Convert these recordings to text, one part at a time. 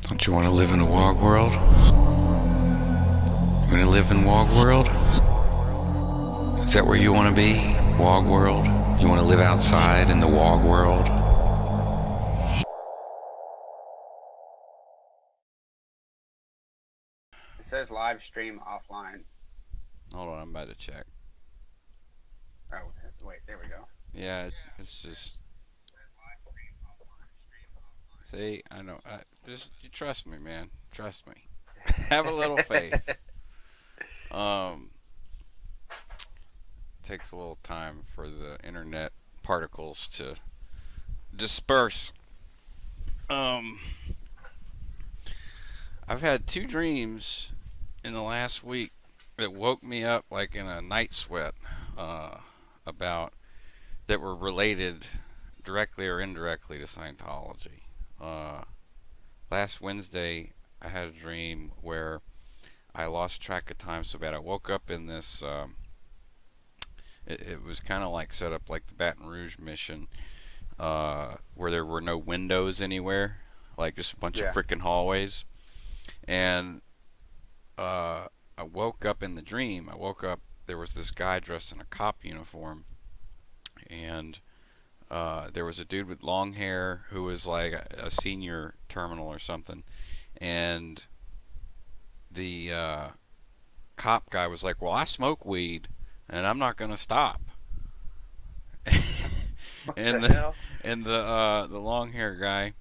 Don't you want to live in a WOG world? You want to live in WOG world? Is that where you want to be? WOG world? You want to live outside in the WOG world? It says live stream offline. Hold on, I'm about to check. Oh, wait, there we go. Yeah, it's just... See, I know. Just you trust me, man. Trust me. Have a little faith. Um, takes a little time for the internet particles to disperse. Um, I've had two dreams in the last week that woke me up like in a night sweat, about that were related directly or indirectly to Scientology. Uh, Last Wednesday, I had a dream where I lost track of time so bad. I woke up in this. It was kind of like set up like the Baton Rouge mission, where there were no windows anywhere, like just a bunch of Yeah. freaking hallways. And I woke up in the dream. I woke up. There was this guy dressed in a cop uniform, and there was a dude with long hair who was like a senior terminal or something, and the cop guy was like, "Well, I smoke weed, and I'm not gonna stop." What and the the hell? and the long hair guy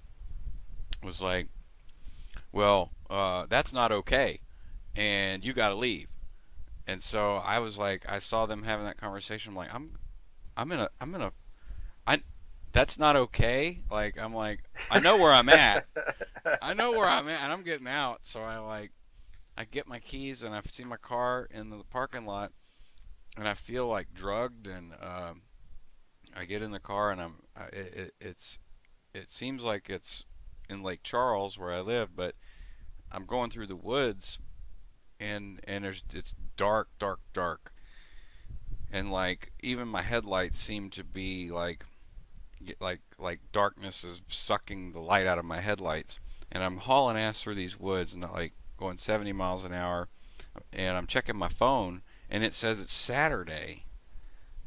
was like, "Well, that's not okay, and you gotta leave." And so I was like, I saw them having that conversation. I'm like, I'm in a, I, that's not okay. Like I'm like, I know where I'm at. I know where I'm at, and I'm getting out. So I get my keys, and I see my car in the parking lot, and I feel like drugged, and I get in the car, and it seems like it's in Lake Charles where I live, but I'm going through the woods, and it's dark, dark, dark, and like even my headlights seem to be like darkness is sucking the light out of my headlights, and I'm hauling ass through these woods and like going 70 miles an hour, and I'm checking my phone, and it says it's Saturday,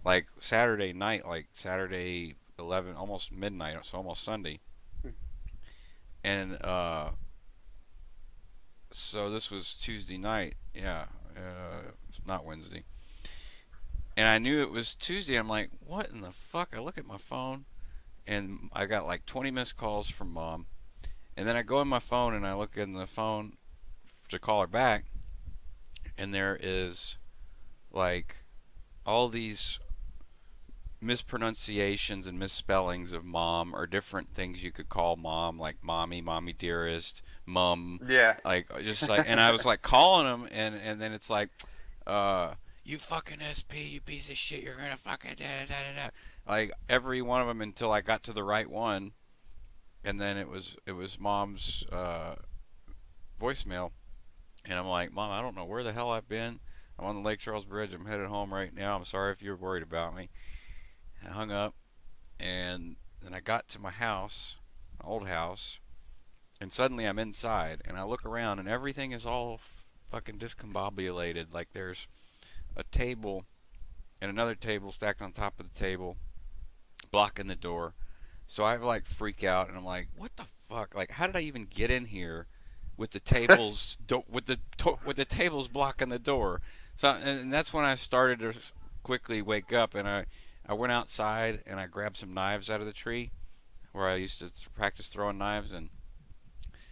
like Saturday night, like Saturday 11, almost midnight, so almost Sunday, and so this was Tuesday night, yeah, not Wednesday, and I knew it was Tuesday. I'm like, what in the fuck? I look at my phone, and I got like 20 missed calls from mom. And then I go in my phone and I look in the phone to call her back, and there is like all these mispronunciations and misspellings of mom, or different things you could call mom, like mommy, mommy dearest, mum, Yeah. like just like, and I was like calling them, and then it's like, uh, you fucking SP, you piece of shit, you're gonna fucking da da da da, like every one of them until I got to the right one, and then it was mom's voicemail, and I'm like, Mom, I don't know where the hell I've been. I'm on the Lake Charles Bridge. I'm headed home right now. I'm sorry if you're worried about me. I hung up, and then I got to my house, my old house, and suddenly I'm inside, and I look around, and everything is all fucking discombobulated. Like there's a table and another table stacked on top of the table, blocking the door. So I like freak out, and I'm like, what the fuck? Like, how did I even get in here with the tables with the tables blocking the door? So, and that's when I started to quickly wake up, and I went outside and I grabbed some knives out of the tree where I used to practice throwing knives, and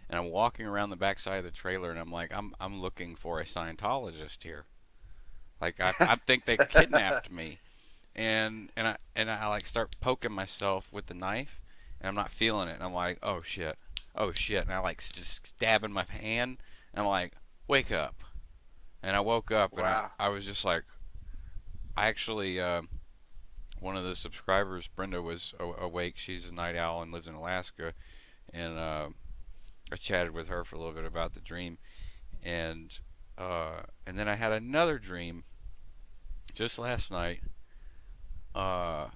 I'm walking around the backside of the trailer, and I'm like, I'm looking for a Scientologist here. Like I think they kidnapped me, and I like start poking myself with the knife, and I'm not feeling it. And I'm like, oh shit, and I like just stabbing my hand, and I'm like, wake up, and I woke up, and I Wow. I was just like, I actually one of the subscribers, Brenda, was awake. She's a night owl and lives in Alaska, and I chatted with her for a little bit about the dream, and and then I had another dream just last night. Uh,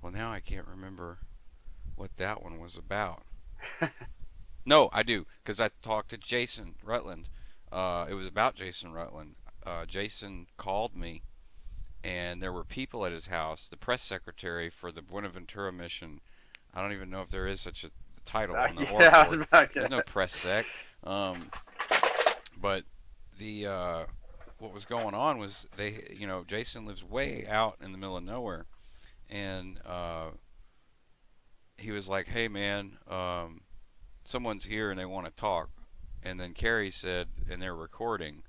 well, now I can't remember what that one was about. No, I do, because I talked to Jason Rutland. It was about Jason Rutland. Jason called me, and there were people at his house. The press secretary for the Buenaventura mission. I don't even know if there is such a title on the org Yeah, I board. was about There's no to. press sec. Um, but the what was going on was Jason lives way out in the middle of nowhere, and he was like, "Hey man, someone's here and they want to talk." And then Carrie said, and they're recording.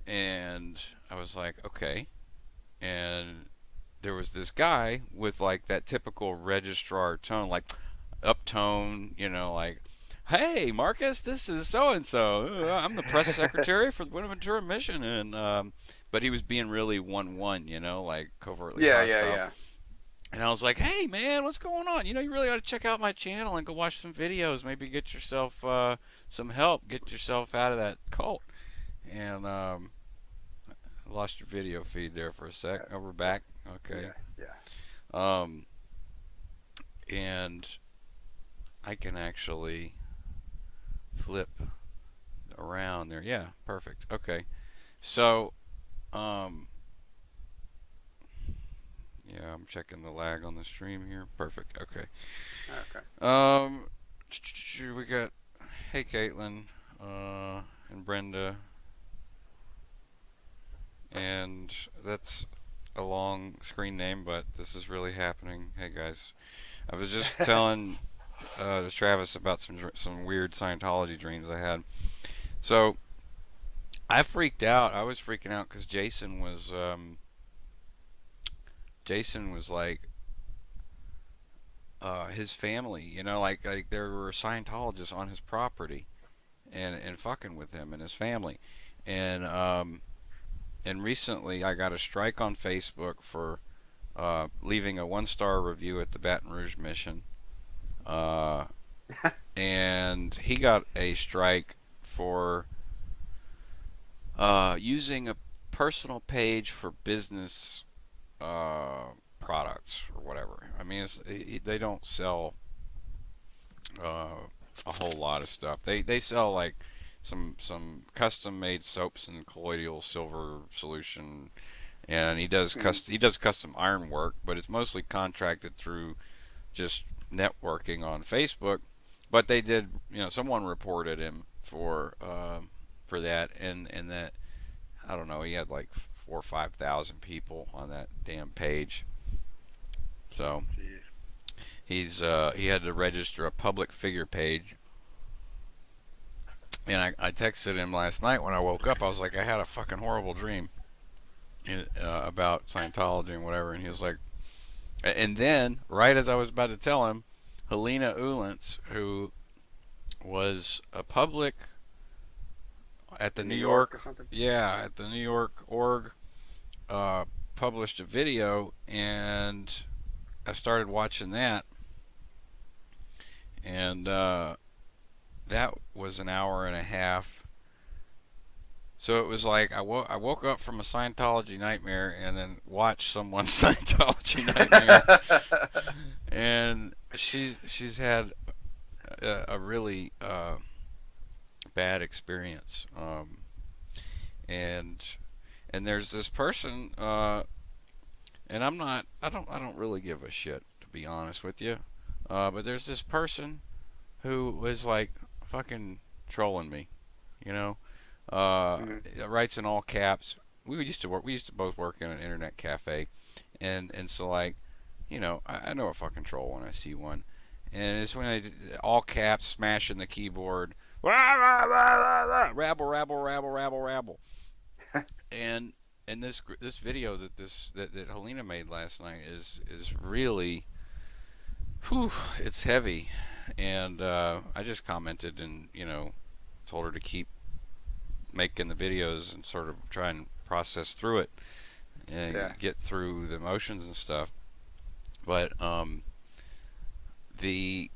And I was like, okay. And there was this guy with like that typical registrar tone, like uptone, like, hey, Marcus, this is so and so. I'm the press secretary for the Buenaventura mission. And, but he was being really 1-1, like covertly Yeah, yeah, hostile. yeah. And I was like, hey, man, what's going on? You really ought to check out my channel and go watch some videos. Maybe get yourself some help. Get yourself out of that cult. And lost your video feed there for a sec. Oh, we're back. Okay. Yeah, yeah. Um, and I can actually flip around there. Yeah, perfect. Okay. So, um, yeah, I'm checking the lag on the stream here. Perfect. Okay. Okay. We got, hey, Caitlin, and Brenda, and that's a long screen name, but this is really happening. Hey, guys, I was just telling Travis about some weird Scientology dreams I had. So I freaked out. I was freaking out because Jason was like his family, like there were Scientologists on his property and fucking with him and his family, and and recently I got a strike on Facebook for leaving a 1-star review at the Baton Rouge mission. Uh, and he got a strike for using a personal page for business products or whatever. I mean, they don't sell a whole lot of stuff. They sell like some custom made soaps and colloidal silver solution, and he does custom iron work, but it's mostly contracted through just networking on Facebook. But they did, someone reported him for that, and that I don't know, he had like 4 or 5 thousand people on that damn page. So Jeez. he had to register a public figure page. And I texted him last night when I woke up. I was like, I had a fucking horrible dream about Scientology and whatever. And he was like, and then right as I was about to tell him, Helena Ulentz, who was a public at the In New New York or York, something? yeah, at the New York org, published a video, and I started watching that, and that was an hour and a half. So it was like I woke up from a Scientology nightmare and then watched someone's Scientology nightmare, and she's had a really bad experience, and and there's this person, and I don't really give a shit, to be honest with you, but there's this person who was like fucking trolling me, you know. Mhm. Writes in all caps. We used to both work in an internet cafe, and so like, I know a fucking troll when I see one, and it's when all caps smashing the keyboard, rabble, rabble, rabble, rabble, rabble, and this video that Helena made last night is really, whew, it's heavy, and I just commented and told her to keep making the videos and sort of try and process through it and Yeah. get through the emotions and stuff. But the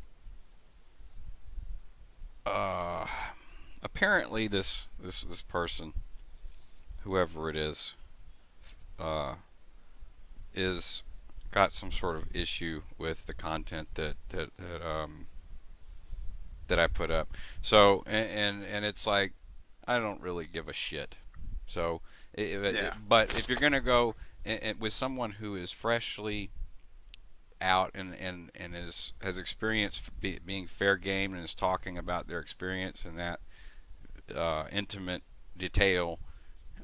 uh, apparently this person, whoever it uh, is got some sort of issue with the content that that I put up. So and it's like I don't really give a shit. So, Yeah. but if you're gonna go with someone who is freshly out and has experienced being fair game and is talking about their experience in that intimate detail,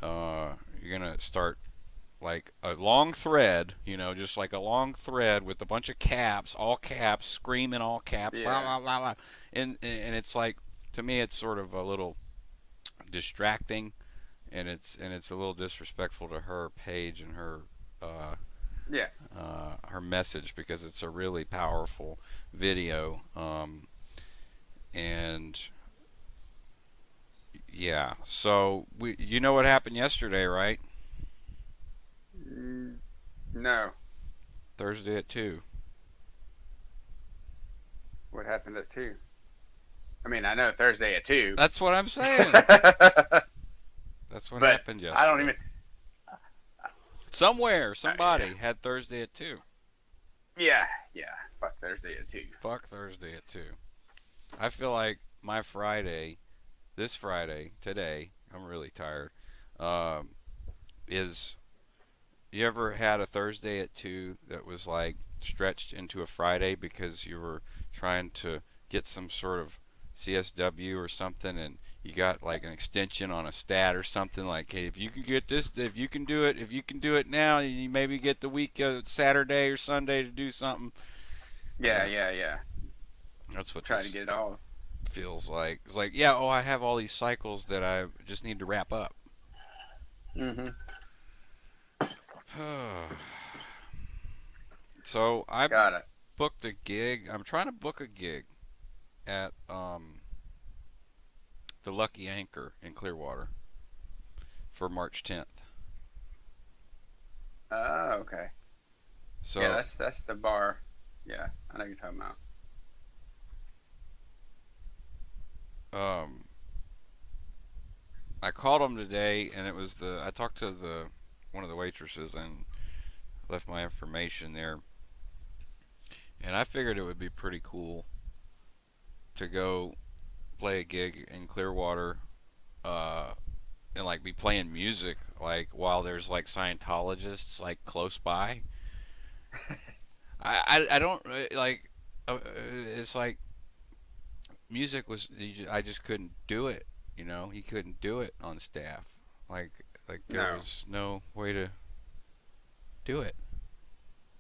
you're gonna start like a long thread, just like a long thread with a bunch of caps, all caps, screaming all caps, blah Yeah. blah blah blah, and it's like to me it's sort of a little distracting, and it's a little disrespectful to her page and uh, Yeah. her message because it's a really powerful video, and yeah. So you know what happened yesterday, right? Mm, no. Thursday at 2. What happened at 2? I mean, I know Thursday at 2. That's what I'm saying. But That's what happened I don't yesterday. even. Somewhere, Yeah. somebody had Thursday at 2. Yeah. Yeah. Fuck Thursday at 2. Fuck Thursday at 2. I feel like my Friday, this Friday, today, I'm really tired, um, is you ever had a Thursday at 2 that was like stretched into a Friday because you were trying to get some sort of CSW or something and you got like an extension on a stat or something like, hey, if you can get this, if you can do it now, you maybe get the week Saturday or Sunday to do something. Yeah. Yeah, Yeah. Yeah. that's what Try to this get it all. feels like. It's like, yeah, oh, I have all these cycles that I just need to wrap up. Mm-hmm. So I Got it. booked a gig. I'm trying to book a gig at the Lucky Anchor in Clearwater for March 10th. Oh, okay. Yeah, So that's the bar. Yeah, I know what you're talking about. um, I called them today, and I talked to the one of the waitresses and left my information there, and I figured it would be pretty cool to go play a gig in Clearwater, uh, and like be playing music like while there's like Scientologists like close by. I don't like. It's like music was. I just couldn't do it. He couldn't do it on staff. Like there No. was no way to do it.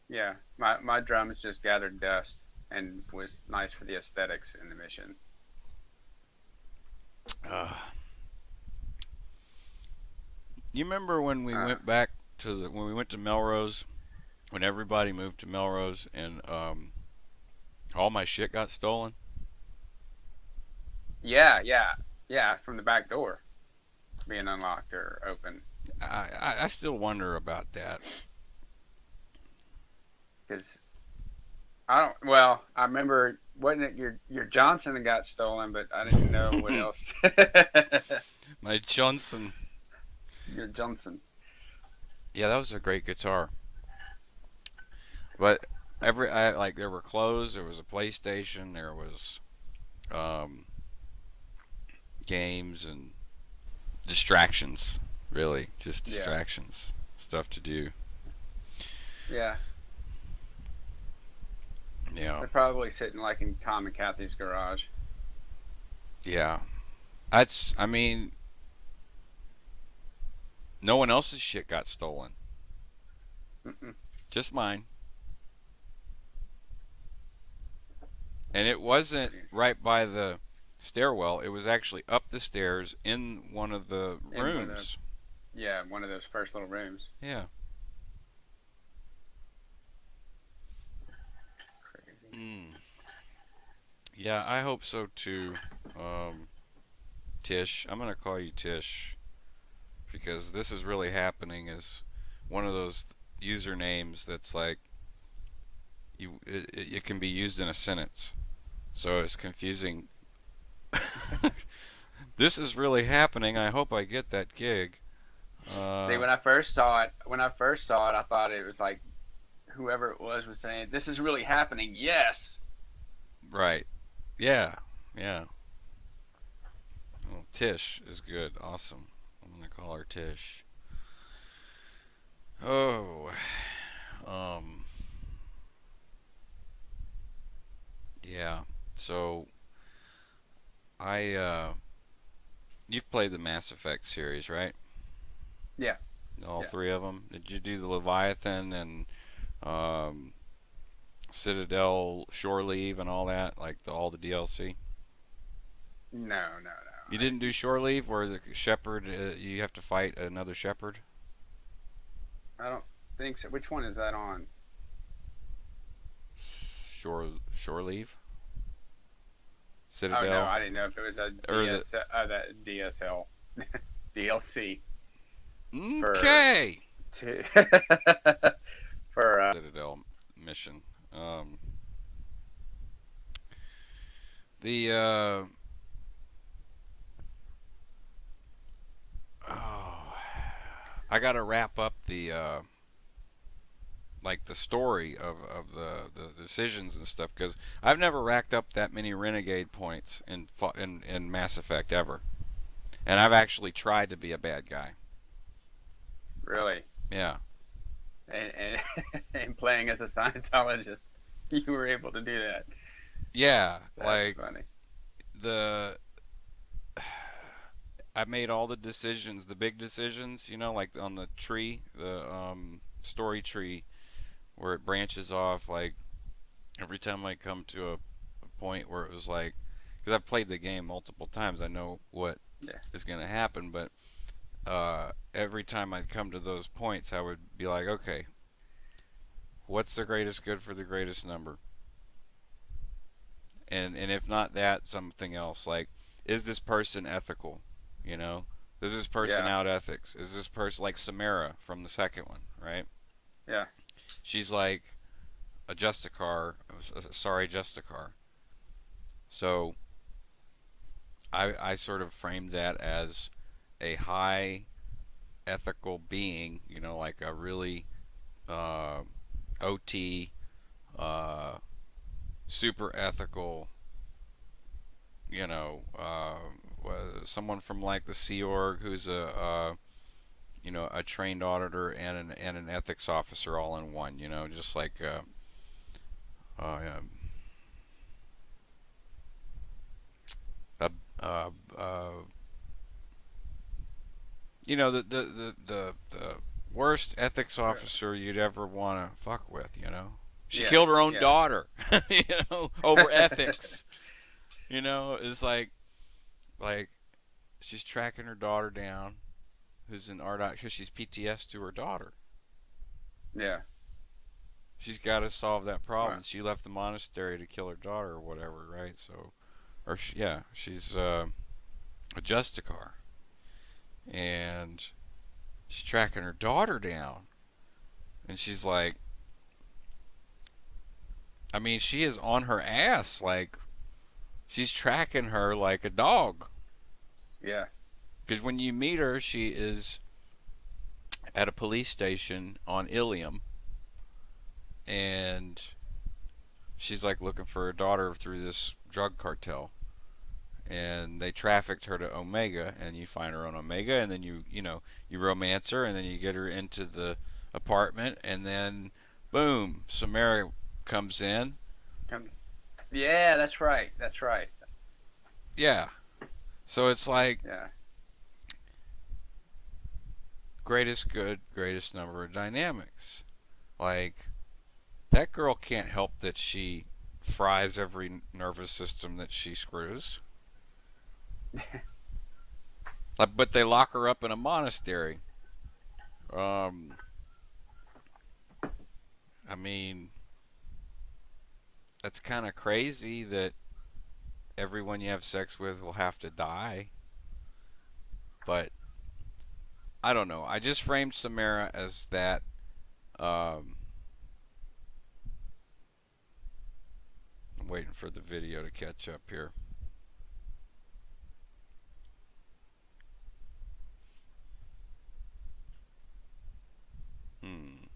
Yeah, my drums just gathered dust and was nice for the aesthetics in the mission. Uh, you remember when we Uh, went back when we went to Melrose, when everybody moved to Melrose, and all my shit got stolen. yeah, yeah, yeah, from the back door being unlocked or open. I still wonder about that. Because I don't. Well, I remember wasn't it your Johnson that got stolen, but I didn't know what else. My Johnson. Your Johnson. Yeah, that was a great guitar. But like there were clothes, there was a PlayStation, there was um, games and distractions. Really, just Yeah, distractions, stuff to do. yeah. Yeah, They're probably sitting like in Tom and Kathy's garage. yeah. I mean, no one else's shit got stolen, Mm-mm. just mine. And it wasn't Pretty right by the stairwell. It was actually up the stairs in one of the in one of the rooms. yeah one of those first little rooms. Yeah. Crazy. Mm. Yeah, I hope so too. Um, Tish, I'm gonna call you Tish because this is really happening. Is one of those usernames that's like it can be used in a sentence, so it's confusing. This is really happening. I hope I get that gig. See, Uh, when I first saw it, I thought it was like whoever it was saying, "This is really happening." Yes. right. Yeah. Yeah. Well, Tish is good. Awesome. I'm gonna call her Tish. Oh. Um. Yeah. So I. You've played the Mass Effect series, right? Yeah, All yeah. three of them. Did you do the Leviathan and um, Citadel, Shore Leave, and all that? Like all the DLC? No, no, no. You I didn't didn't. do Shore Leave, where the Shepherd, you have to fight another Shepherd? I don't think so. Which one is that on? Shore Leave, Oh no, Citadel, I didn't know if it was a or the. that DSL DLC for Okay. to for Citadel mission. Um, the oh, I gotta wrap up the like the story of the decisions and stuff because I've never racked up that many renegade points in Mass Effect ever, and I've actually tried to be a bad guy. really Yeah, and and playing as a Scientologist, you were able to do that. yeah, That's like funny. the I made all the decisions, the big decisions, like on the tree, the story tree where it branches off. Like every time I come to a point where it was like, because I've played the game multiple times, I know what Yeah, is going to happen. But every time I'd come to those points, I would be like, okay, what's the greatest good for the greatest number? And if not that, something else. Like, is this person ethical? You know, does this person yeah, out ethics? Is this person like Samara from the second one? Right? yeah, She's like a Justicar, sorry Justicar. So I sort of framed that as a high ethical being, like a really uh, OT, uh, super ethical, someone from like the Sea Org who's a trained auditor and an ethics officer all in one. Just like uh, uh, uh, uh, the worst ethics officer you'd ever want to fuck with. She yeah, killed her own yeah. daughter. Over ethics. It's like she's tracking her daughter down, who's in art because she's PTS to her daughter. Yeah. She's got to solve that Wow. problem. She left the monastery to kill her daughter or whatever, right? So, yeah, she's a Justicar, and she's tracking her daughter down, and she's like, I mean, she is on her ass, like she's tracking her like a dog. Yeah. Because when you meet her, she is at a police station on Ilium, and she's like looking for her daughter through this drug cartel, and they trafficked her to Omega, and you find her on Omega, and then you romance her, and then you get her into the apartment, and then boom, Samara comes in. Come. Yeah, that's right. That's right. Yeah, so it's like Yeah. greatest good, greatest number of dynamics. Like that girl can't help that she fries every nervous system that she screws. Like, but they lock her up in a monastery. Um, I mean, that's kind of crazy that everyone you have sex with will have to die. But I don't know. I just framed Samara as that. Um, I'm waiting for the video to catch up here. Hmm.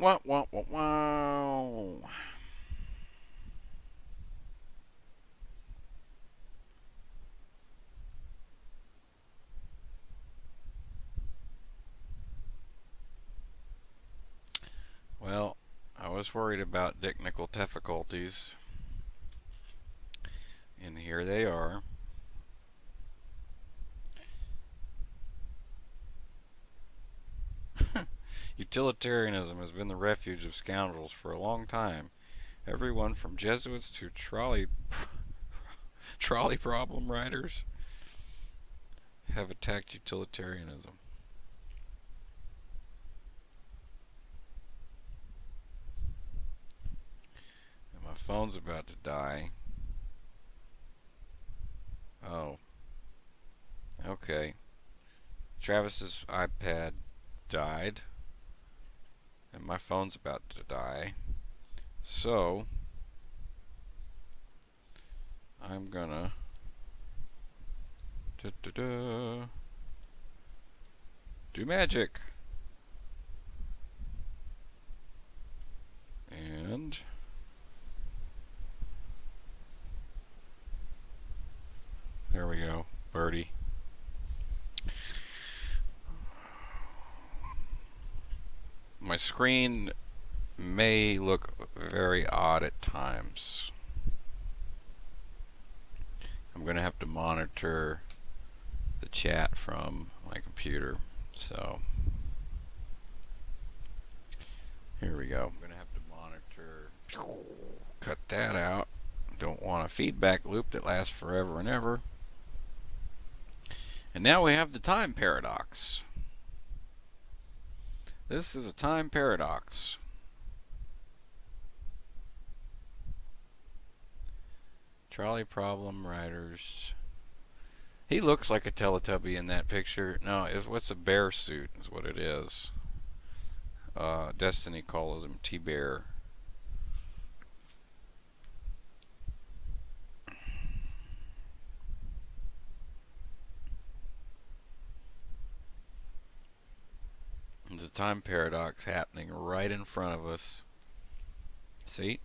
Wow, wow, wow, wow. Well, I was worried about technical difficulties, and here they are. Utilitarianism has been the refuge of scoundrels for a long time. Everyone from Jesuits to trolley problem riders have attacked utilitarianism. And my phone's about to die. Oh, okay. Travis's iPad died, and my phone's about to die. So, I'm gonna do magic. And there we go, birdie. My screen may look very odd at times. I'm going to have to monitor the chat from my computer. So here we go. I'm going to have to monitor. Cut that out. Don't want a feedback loop that lasts forever and ever. And now we have the time paradox. This is a time paradox. Trolley problem riders. He looks like a Teletubby in that picture. No, what's a bear suit is what it is. Destiny calls him T-Bear. There's a time paradox happening right in front of us. See?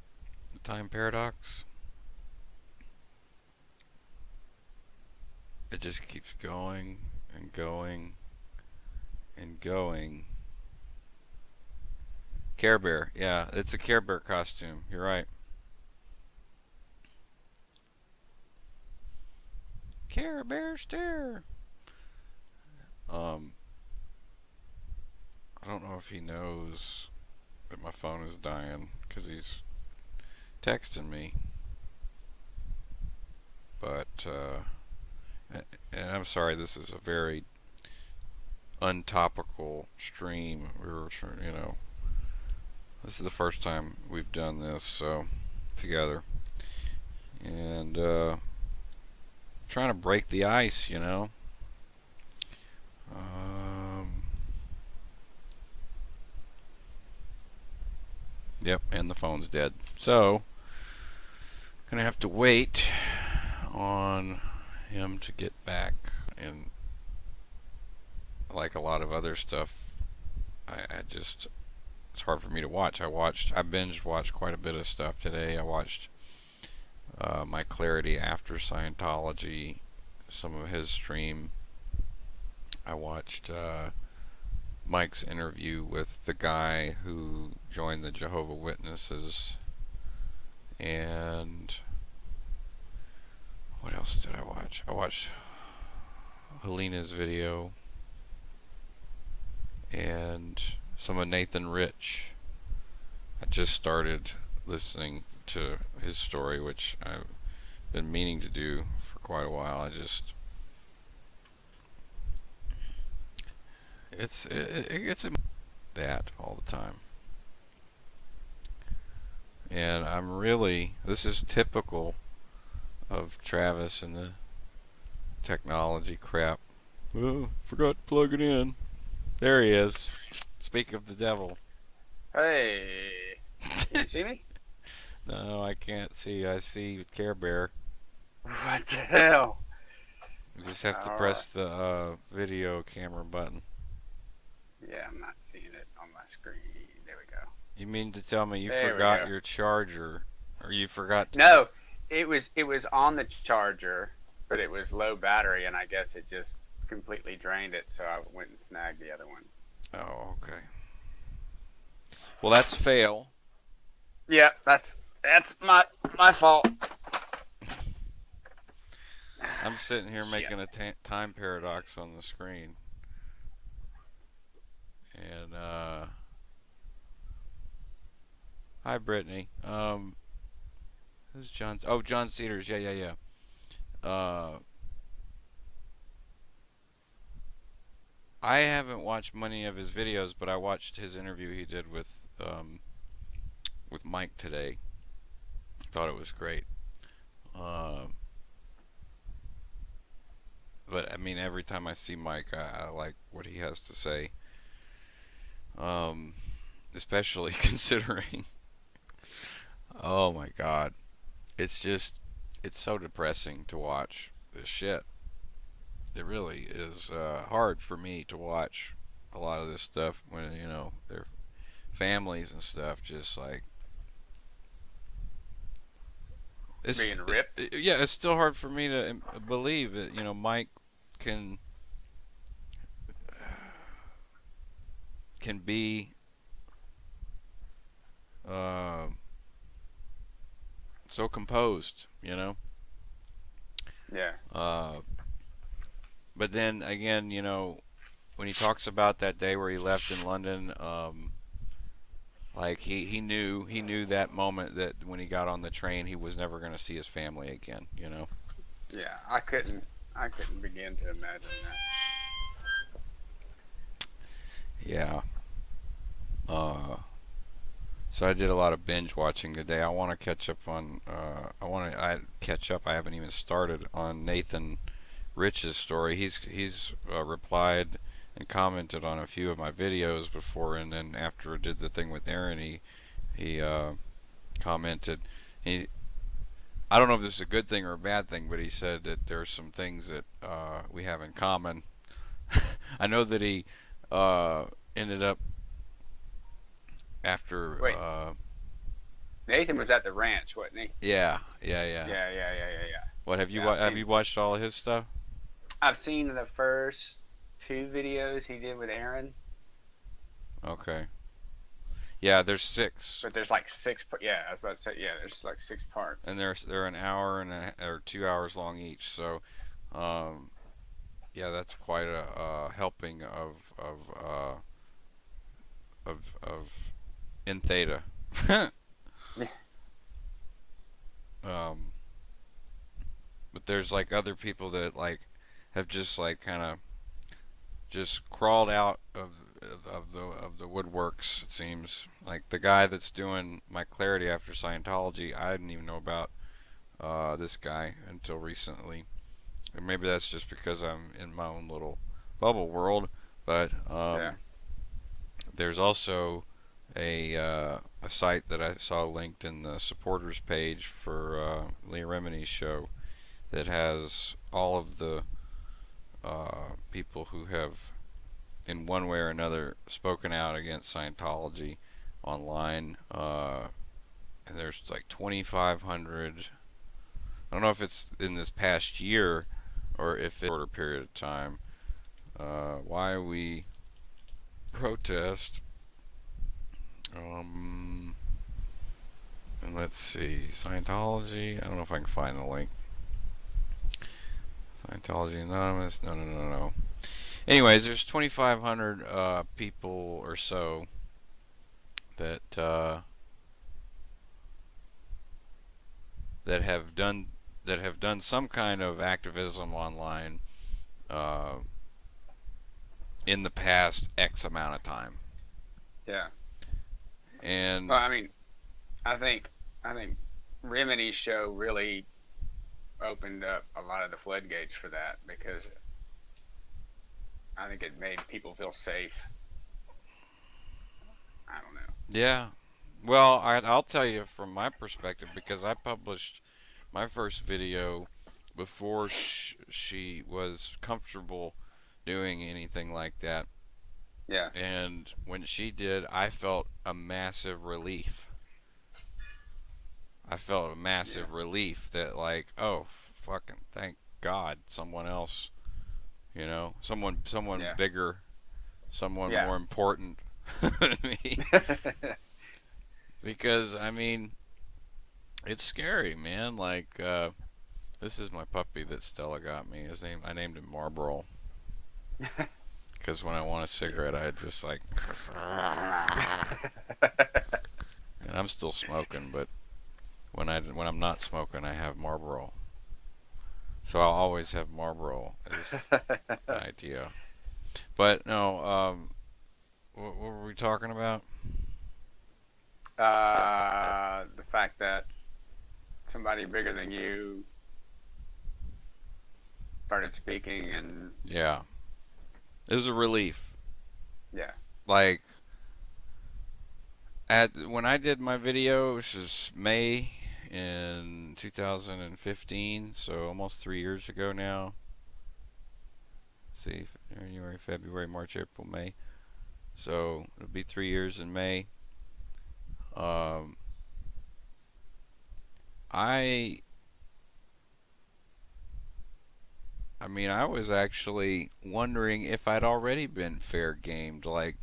The time paradox? It just keeps going and going and going. Care Bear. Yeah, it's a Care Bear costume. You're right. Care Bear stare. I don't know if he knows that my phone is dying because he's texting me. But, and I'm sorry, this is a very untopical stream. We were trying, this is the first time we've done this, so, together. And, trying to break the ice, Yep, and the phone's dead. So, gonna have to wait on him to get back. And like a lot of other stuff, I just, it's hard for me to watch. I binge watched quite a bit of stuff today. I watched My Clarity After Scientology, some of his stream. I watched Mike's interview with the guy who joined the Jehovah Witnesses, and what else did I watch? I watched Helena's video and some of Nathan Rich. I just started listening to his story, which I've been meaning to do for quite a while. It gets that all the time. And this is typical of Travis and the technology crap. Oh, forgot to plug it in. There he is. Speak of the devil. Hey, can you see me? No, I can't see. I see Care Bear. What the hell? You just have to press the video camera button. Yeah, I'm not seeing it on my screen. There we go. You mean to tell me you There we forgot go. your charger, or you forgot to? No, it was on the charger, but it was low battery, and I guess it just completely drained it. So I went and snagged the other one. Oh, okay. Well, that's fail. Yeah, that's my fault. I'm sitting here Shit. making a time paradox on the screen, and hi, Brittany. Who's John? Oh, John Cedars. Yeah, yeah, yeah. I haven't watched many of his videos, but I watched his interview he did with Mike today. Thought it was great. Uh, but I mean, every time I see Mike, I like what he has to say. Um, Especially considering, oh my God, it's just, it's so depressing to watch this shit. It really is hard for me to watch a lot of this stuff when their families and stuff just like Being ripped. yeah, it's still hard for me to believe that Mike can be uh, so composed, Yeah. uh, but then again, when he talks about that day where he left in London, like he knew that moment that when he got on the train he was never going to see his family again. Yeah. I couldn't begin to imagine that. Yeah. Uh, so I did a lot of binge watching today. I want to catch up on. I catch up. I haven't even started on Nathan Rich's story. He's replied and commented on a few of my videos before, and then after I did the thing with Aaron, he commented. He I don't know if this is a good thing or a bad thing, but he said that there's some things that we have in common. I know that he ended up after. Wait, Nathan was at the ranch, wasn't he? Yeah, yeah, yeah. Yeah. What have you Yeah, I've have seen. you watched all of his stuff? I've seen the first two videos he did with Aaron, Okay. Yeah, there's six, but there's like six. Yeah, I was about to say. Yeah, there's like six parts. and they're an hour or 2 hours long each. So, um, yeah, that's quite a helping of in Theta. Yeah. um, but there's like other people that like have just like kind of just crawled out of the woodworks. It seems like the guy that's doing my clarity after Scientology. I didn't even know about this guy until recently, and maybe that's just because I'm in my own little bubble world. But Yeah. there's also a site that I saw linked in the supporters page for Leah Remini's show that has all of the people who have, in one way or another, spoken out against Scientology online. And there's like 2,500. I don't know if it's in this past year or if it's a shorter period of time. Why we protest. And let's see, Scientology. I don't know if I can find the link. Scientology Anonymous. No. Anyways, there's 2,500 people or so that that have done some kind of activism online uh, in the past X amount of time. Yeah. And Well, I mean, I think Remini's show really opened up a lot of the floodgates for that because I think it made people feel safe. I don't know. yeah, well, I'll tell you from my perspective because I published my first video before she was comfortable doing anything like that. Yeah. And when she did, I felt a massive relief. I felt a Yeah. massive relief that, like, oh, fucking thank God, someone else, someone Yeah. bigger, someone Yeah. more important than me. Because I mean, it's scary, man. Like, this is my puppy that Stella got me. I named him Marlboro. Because when I want a cigarette, I just like, and I'm still smoking, but when I'm not smoking, I have Marlboro. So I'll always have Marlboro as the idea. But no, what were we talking about? The fact that somebody bigger than you started speaking, and Yeah, it was a relief. yeah, Like at when I did my video, which is May in 2015, so almost 3 years ago now. See, January, February, March, April, May. So it'll be 3 years in May. Um, I, I mean, I was actually wondering if I'd already been fair gamed, like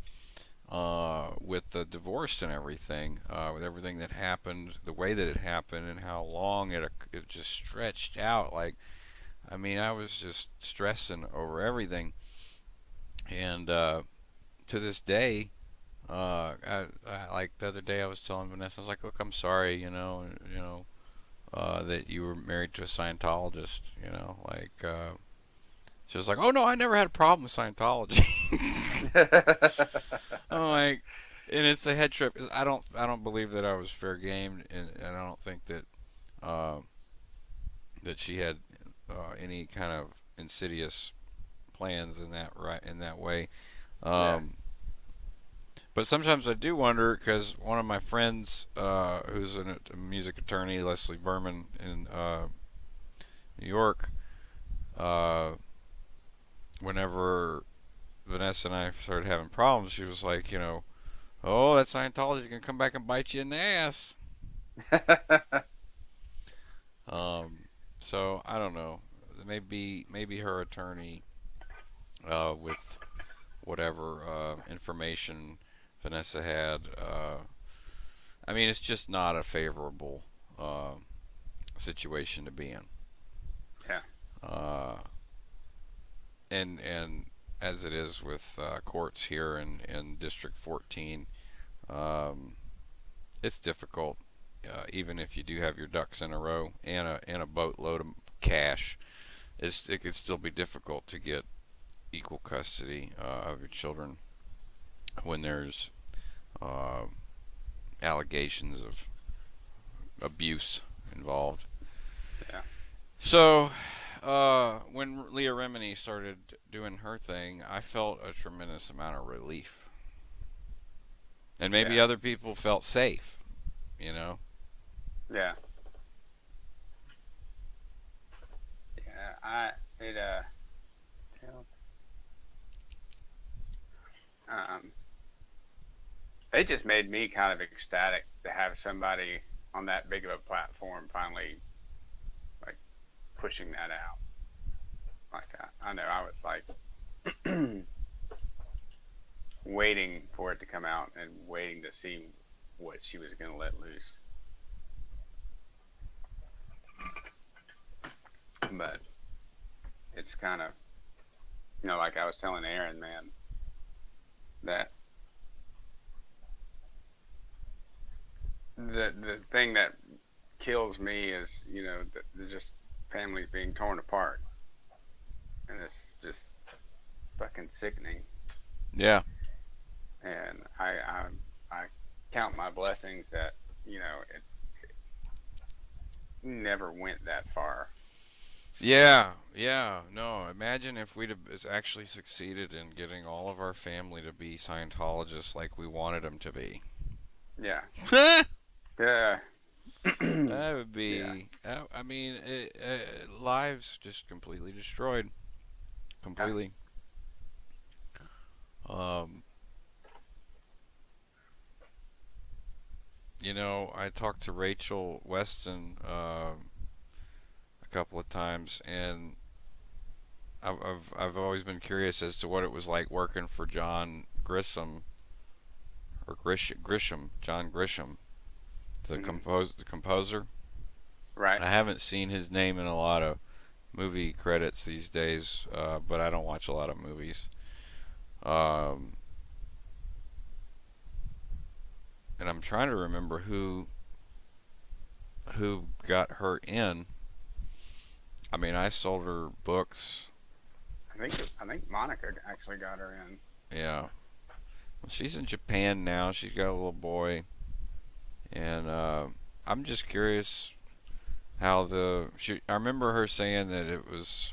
with the divorce and everything, with everything that happened, the way that it happened, and how long it just stretched out. Like, I mean, I was just stressing over everything, and to this day, like the other day, I was telling Vanessa, I was like, "Look, I'm sorry, that you were married to a Scientologist, like." She was like, "Oh no, I never had a problem with Scientology." I'm like, and it's a head trip. I don't believe that I was fair game, and I don't think uh, that she had any kind of insidious plans in that way. yeah, Um, but sometimes I do wonder because one of my friends, who's a music attorney, Leslie Berman in New York, uh, whenever Vanessa and I started having problems, she was like, oh, that Scientology's gonna come back and bite you in the ass. Um, so I don't know. Maybe her attorney, with whatever information Vanessa had. I mean, it's just not a favorable uh, situation to be in. yeah, Uh, and as it is with courts here in District 14, um, it's difficult. Even if you do have your ducks in a row and a boatload of cash, it could still be difficult to get equal custody of your children when there's uh, allegations of abuse involved. yeah, So, when Leah Remini started doing her thing, I felt a tremendous amount of relief. And maybe yeah, other people felt safe, you know? yeah, yeah. It um it just made me kind of ecstatic to have somebody on that big of a platform finally like pushing that out. Like I know I was like waiting for it to come out and waiting to see what she was going to let loose. But it's kind of, like I was telling Aaron, man, that the thing that kills me is, the just families being torn apart, and it's just fucking sickening. Yeah. And I count my blessings that it never went that far. Yeah, yeah. No, imagine if we'd have actually succeeded in getting all of our family to be Scientologists like we wanted them to be. Yeah, That yeah, would yeah, be, I mean, lives just completely destroyed. yeah, Completely. you know, I talked to Rachel Weston a couple of times, and I've always been curious as to what it was like working for John Grisham or Grisham, John Grisham, Hmm. the composer. Right. I haven't seen his name in a lot of movie credits these days, but I don't watch a lot of movies. Um, and I'm trying to remember who got her in. I mean, I sold her books. I think Monica actually got her in. Yeah. Well, she's in Japan now. She's got a little boy, and I'm just curious how I remember her saying that it was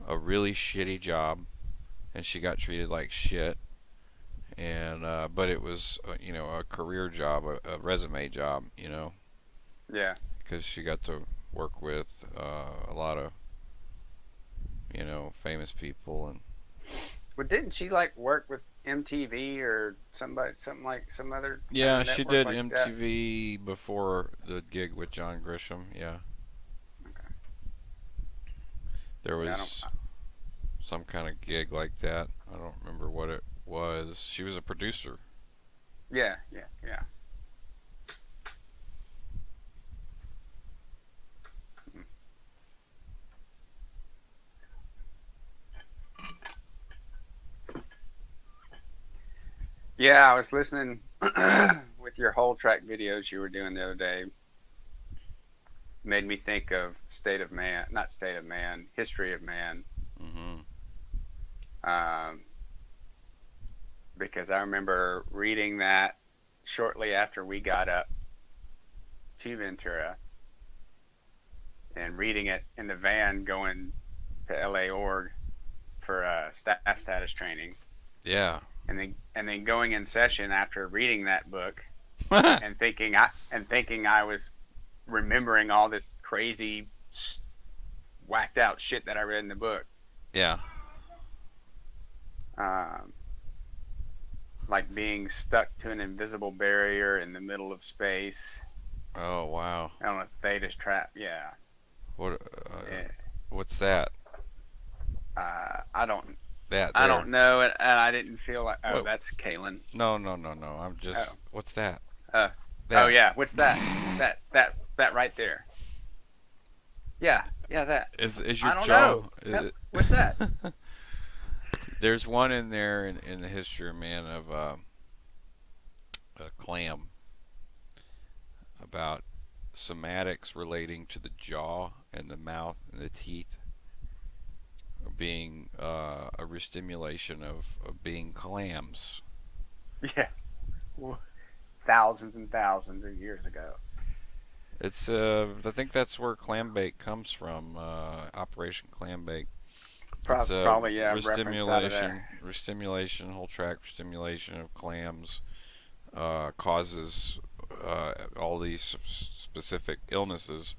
a really shitty job, and she got treated like shit. And but it was you know, a career job, a resume job, you know, Yeah. because she got to work with a lot of, you know, famous people. And But didn't she like work with MTV or somebody, something like some other kind yeah, of she network did like that? MTV before the gig with John Grisham. Yeah, Okay. there Yeah, I don't. was some kind of gig like that. I don't remember what it was. She was a producer. Yeah, yeah, yeah. Mm. Yeah, I was listening with your whole track videos you were doing the other day. Made me think of State of Man, not State of Man, History of Man. Hmm. Um, because I remember reading that shortly after we got up to Ventura and reading it in the van going to LA Org for staff status training, Yeah. and then going in session after reading that book and thinking I was remembering all this crazy whacked out shit that I read in the book. Yeah. Um, like being stuck to an invisible barrier in the middle of space Oh wow. on a Theta's trap. Yeah. What? Yeah. What's that? I don't. That I there? don't know, and I didn't feel like. Oh, What? that's Kalen. No, no, no, no. I'm just. Oh. What's that? Uh. Oh That yeah. What's that? That right there. Yeah. Yeah. That. is your I don't jaw. know. What's that? There's one in there in the history of man of a clam about somatics relating to the jaw and the mouth and the teeth being a restimulation of being clams. Yeah. Thousands and thousands of years ago. It's I think that's where clam bake comes from. Operation Clam Bake. It's a Probably yeah. Reference out of there. restimulation, whole tract restimulation of clams causes all these specific illnesses.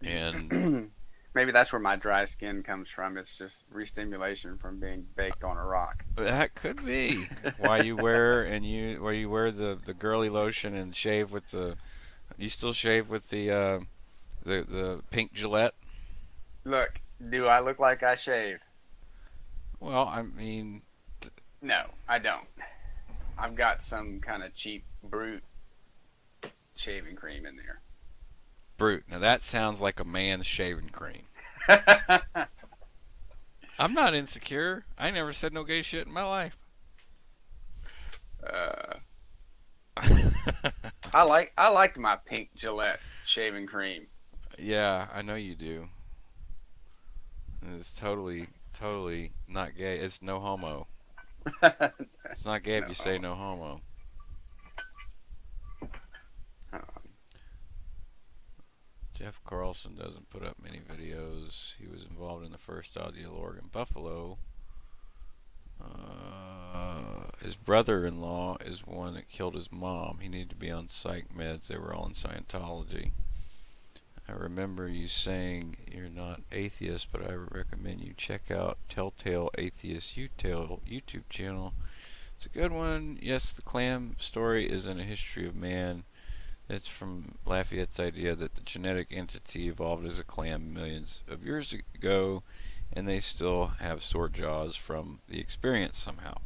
And Maybe that's where my dry skin comes from. It's just restimulation from being baked on a rock. that could be why you wear the girly lotion and shave with the. You still shave with the pink Gillette. Look, do I look like I shave? Well, I mean, No, I don't. I've got some kind of cheap brute shaving cream in brute. Now that sounds like a man's shaving cream. there. I'm not insecure. I never said no gay shit in my life. uh, I liked my pink Gillette shaving cream. Yeah, I know you do. It's totally not gay. It's no homo. It's not gay if you say No. no homo. Jeff Carlson doesn't put up many videos. He was involved in the first audio log in Buffalo. His brother-in-law is one that killed his mom. He needed to be on psych meds. They were all in Scientology. I remember you saying you're not atheist, but I recommend you check out Telltale Atheist YouTube channel. It's a good one. Yes, the clam story isn't a history of man. It's from Lafayette's idea that the genetic entity evolved as a clam millions of years ago, and they still have sore jaws from the experience somehow.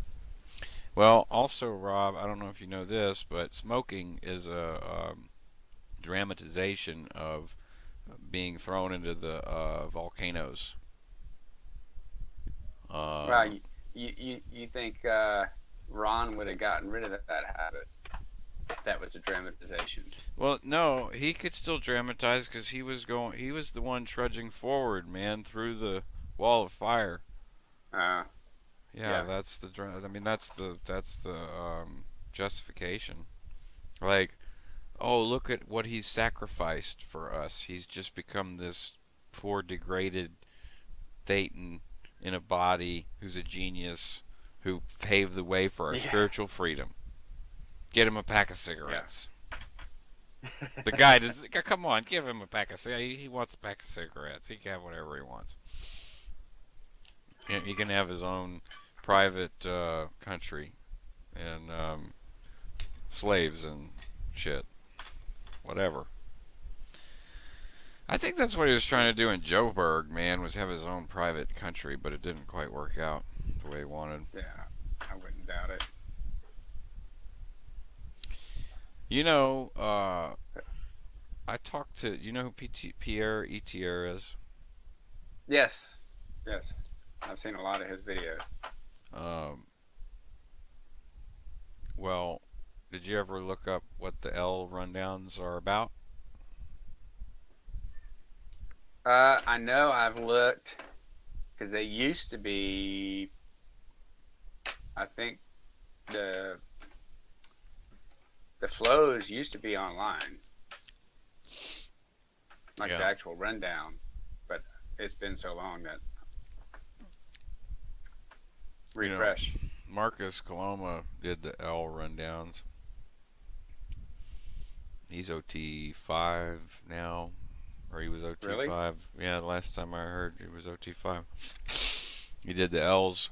Well, also, Rob, I don't know if you know this, but smoking is a dramatization of being thrown into the volcanoes. Well, Uh, you think Ron would have gotten rid of that habit? That was a dramatization. well, no, he could still dramatize because he was going. He was the one trudging forward, man, through the wall of fire. Uh, Yeah, yeah, that's the. I mean, that's the justification. Like, oh, look at what he's sacrificed for us. He's just become this poor, degraded Thetan in a body who's a genius who paved the way for our yeah, spiritual freedom. Get him a pack of yeah. cigarettes. The guy does. Come on, give him a pack of cigarettes. He wants a pack of cigarettes. He can have whatever he wants. He can have his own private country and slaves and shit. Whatever. I think that's what he was trying to do in Joburg, man, was have his own private country, but it didn't quite work out the way he wanted. Yeah, I wouldn't doubt it. You know, I talked to, you know who Pierre Etier is? Yes, yes. I've seen a lot of his videos. Um, well, did you ever look up what the L rundowns are about? I know I've looked because they used to be. I think the the flows used to be online, like the Yeah. actual rundown, but it's been so long that You know, refresh. Marcus Coloma did the L rundowns. He's OT5 now, or he was Really? OT5. Yeah, the last time I heard, he was OT5. He did the L's,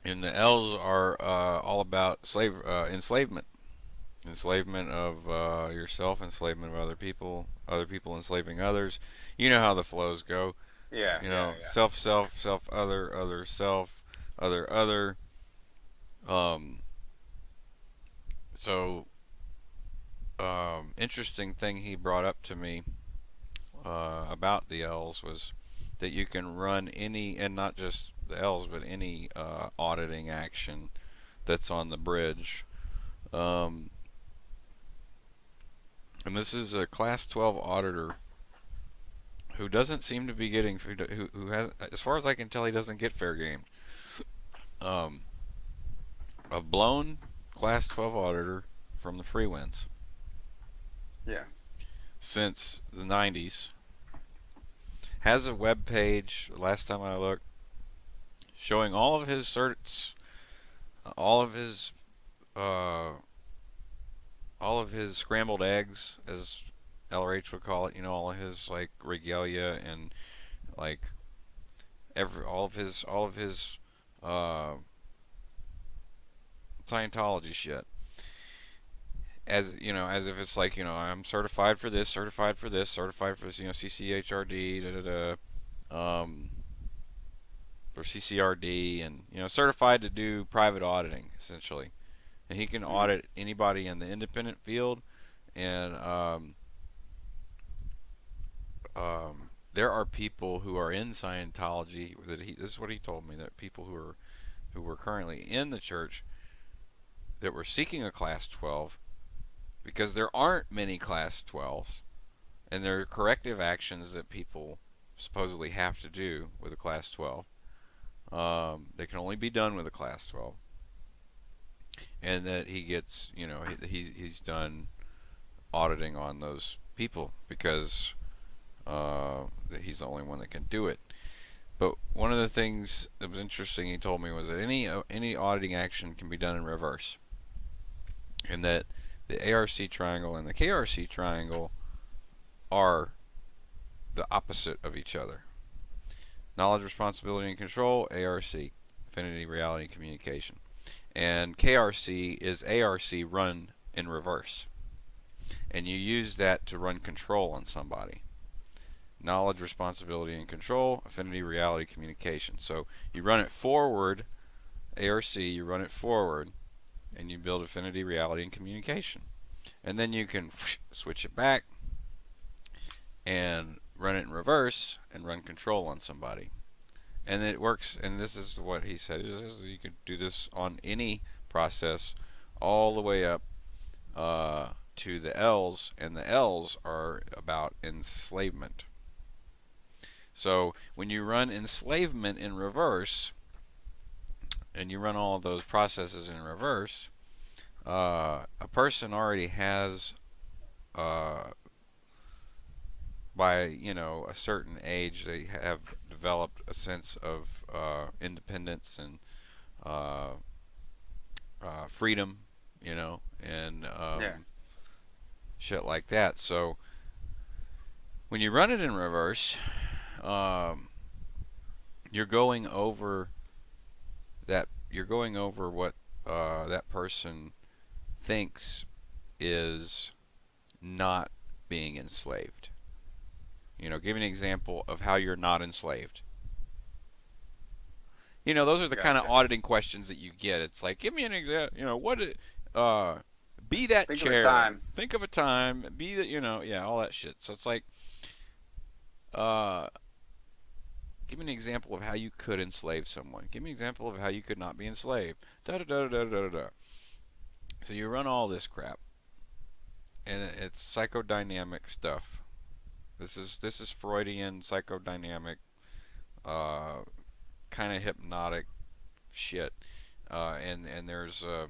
and the L's are all about enslavement, enslavement of yourself, enslavement of other people enslaving others. You know how the flows go. Yeah, You yeah, know, yeah. self, self, self, other, self, other. Um, so, interesting thing he brought up to me about the L's was that you can run any, and not just the L's, but any auditing action that's on the bridge. Um, and this is a class 12 auditor who doesn't seem to be getting, who has, as far as I can tell, he doesn't get fair game. Um, a blown class 12 auditor from the free winds Yeah. since the 90s, has a web page, last time I looked, showing all of his certs, all of his uh, all of his scrambled eggs, as LRH would call it. You know, all of his like regalia and like all of his uh, Scientology shit. As you know, as if it's like, you know, I'm certified for this, certified for this, certified for this, you know, CCHRD, da da da, for CCRD, and you know, certified to do private auditing essentially. And he can Mm-hmm. audit anybody in the independent field, and there are people who are in Scientology that he. This is what he told me, that people who were currently in the church that were seeking a class 12 because there aren't many class 12s, and there are corrective actions that people supposedly have to do with a class 12. They can only be done with a class 12, and that he gets, you know, he's done auditing on those people because he's the only one that can do it. But one of the things that was interesting he told me was that any auditing action can be done in reverse, and that the ARC triangle and the KRC triangle are the opposite of each other. Knowledge, responsibility, and control, ARC, affinity, reality, communication. And KRC is ARC run in reverse. and you use that to run control on somebody. Knowledge, responsibility, and control, affinity, reality, communication. So you run it forward, ARC, you run it forward, and you build affinity, reality, and communication. And then you can switch it back and run it in reverse and run control on somebody. And it works, and this is what he said, is you can do this on any process all the way up to the L's, and the L's are about enslavement. So when you run enslavement in reverse, and you run all of those processes in reverse, a person already has, by a certain age, they have developed a sense of independence and uh, freedom, and Yeah. shit like that. So when you run it in reverse, um, you're going over what that person thinks is not being enslaved. Give an example of how you're not enslaved. Those are the kind of Gotcha. auditing questions that you get. It's like, give me an example. Uh, be that Think of a chair. time. Think of a time. Be that, yeah, all that shit. So it's like, uh, give me an example of how you could enslave someone. Give me an example of how you could not be enslaved. Da da da da da da da. So you run all this crap, and it's psychodynamic stuff. This is Freudian psychodynamic, uh, kind of hypnotic shit, and there's a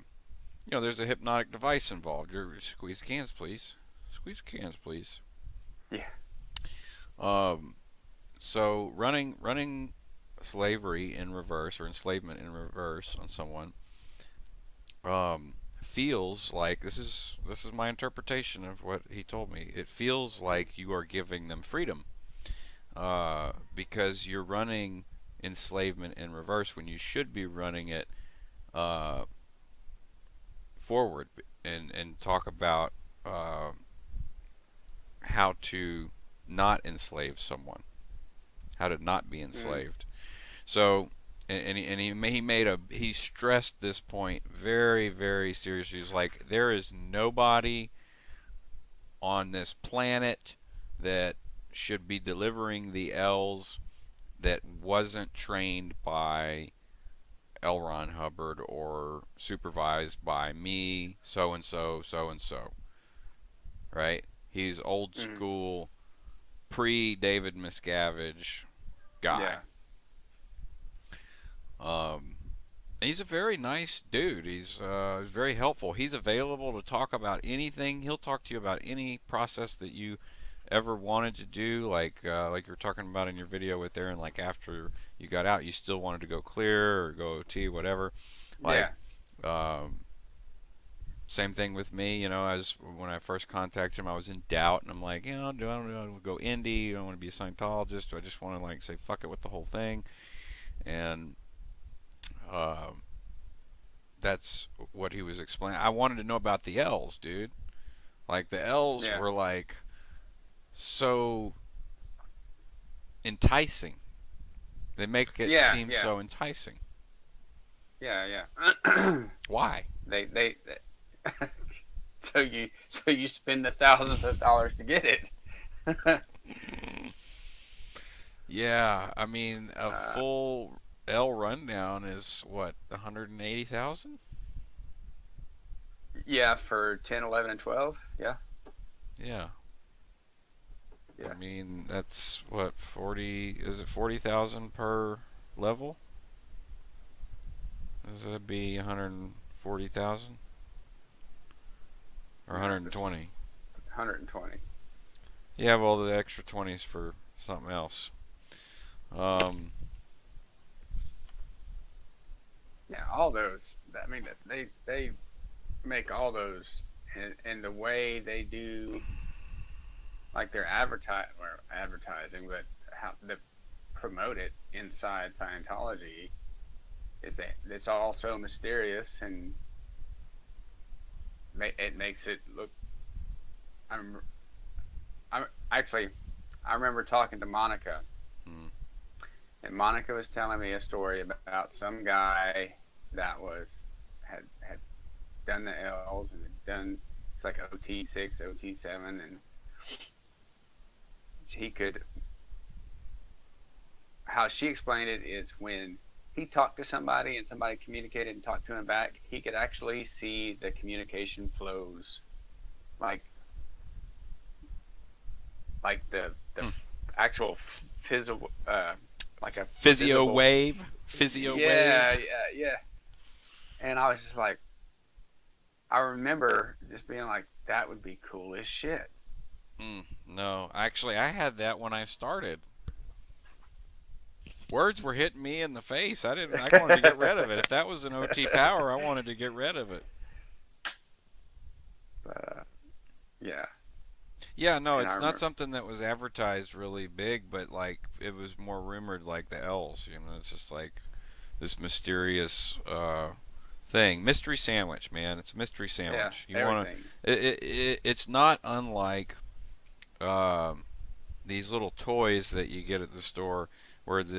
hypnotic device involved. Squeeze cans, please. Squeeze cans, please. Yeah. Um, so running slavery in reverse, or enslavement in reverse on someone, feels like, this is my interpretation of what he told me. It feels like you are giving them freedom, because you're running enslavement in reverse when you should be running it uh, forward, and talk about uh, how to not enslave someone, how to not be Mm. enslaved. So, he stressed this point very, very seriously. He's like, there is nobody on this planet that should be delivering the L's that wasn't trained by L. Ron Hubbard or supervised by me, so and so, so and so. Right? He's old Mm. school, pre David Miscavige guy. Yeah. Um, he's a very nice dude. He's very helpful. He's available to talk about anything. He'll talk to you about any process that you ever wanted to do, like you were talking about in your video with Aaron. Like, after you got out, you still wanted to go clear or go OT, whatever. Like, Yeah. um, same thing with me. As when I first contacted him, I was in doubt, and I'm like, do I want to go indie? Do I want to be a Scientologist? Do I just want to, like, say fuck it with the whole thing? And um, that's what he was explaining. I wanted to know about the L's, dude. Like, the L's Yeah. were like so enticing. They make it Yeah. seem Yeah. so enticing. Yeah. Yeah. Why? they so you spend the thousands of dollars to get it. Yeah, I mean, a uh, full L rundown is what, 180,000? yeah, for 10, 11, and 12. Yeah. Yeah. I Yeah. mean, that's what, 40, is it 40,000 per level? Does that be 140,000 or No, it's 120? 120. Yeah, well, the extra 20 is for something else. Um, Yeah, all those. I mean, they make all those, and the way they do, like their advertising, but how they promote it inside Scientology is that it's all so mysterious, and it makes it look I'm I'm actually I remember talking to Monica, Mm. and Monica was telling me a story about some guy that was had done the L's and had done it's like OT6, OT7, and he could how she explained it is when he talked to somebody and somebody communicated and talked to him back, he could actually see the communication flows, like the Hmm. actual physical like a Physio visible wave, physio yeah, wave. yeah, yeah. And I was just like, I remember just being like, that would be cool as shit. No, actually, I had that when I started. Words were hitting me in the face. I didn't. I wanted to get rid of it. If that was an OT power, I wanted to get rid of it. But yeah, Yeah, no, and I it's not remember, something that was advertised really big, but like it was more rumored, like the L's. You know, it's just like this mysterious thing. Mystery sandwich, man. It's a mystery yeah, sandwich. You want everything. to. It's not unlike these little toys that you get at the store, where it's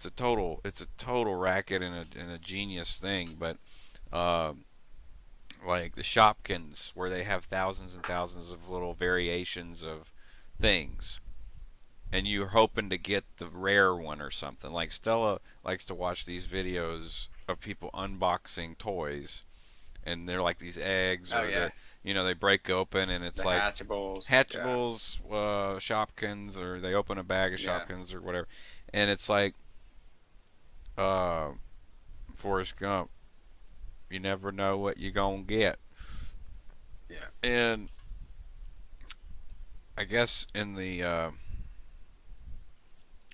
a total racket and a genius thing, but. Uh, like the Shopkins, where they have thousands and thousands of little variations of things, and you're hoping to get the rare one or something. Like Stella likes to watch these videos of people unboxing toys, and they're like these eggs, Oh or yeah, they break open, and it's the like Hatchables. Yeah, Hatchables, Shopkins, or they open a bag of yeah, Shopkins or whatever, and it's like uh, Forrest Gump. You never know what you're gonna get, yeah, and I guess in the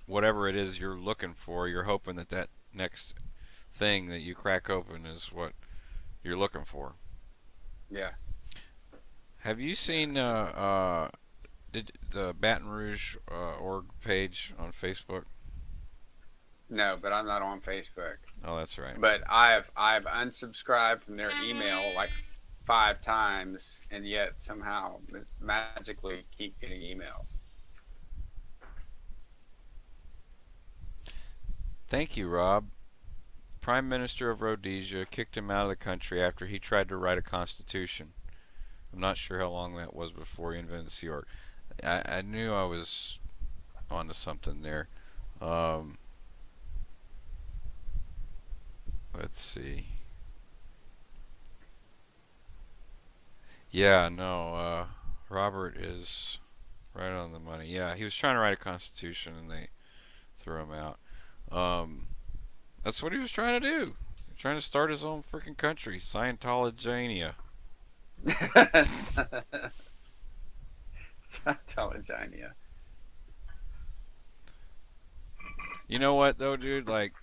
whatever it is you're looking for, you're hoping that that next thing that you crack open is what you're looking for. yeah, Have you yeah. seen did the Baton Rouge org page on Facebook? No, but I'm not on Facebook. Oh, that's right. But I've unsubscribed from their email like 5 times, and yet somehow magically keep getting emails. Thank you, Rob. Prime Minister of Rhodesia kicked him out of the country after he tried to write a constitution. I'm not sure how long that was before he invented the Sea Org. I knew I was onto something there. Um, let's see. Yeah, no, Robert is right on the money. Yeah, he was trying to write a constitution and they threw him out. Um, that's what he was trying to do. He was trying to start his own freaking country, Scientologania. Telegenia. You know what though, dude? Like,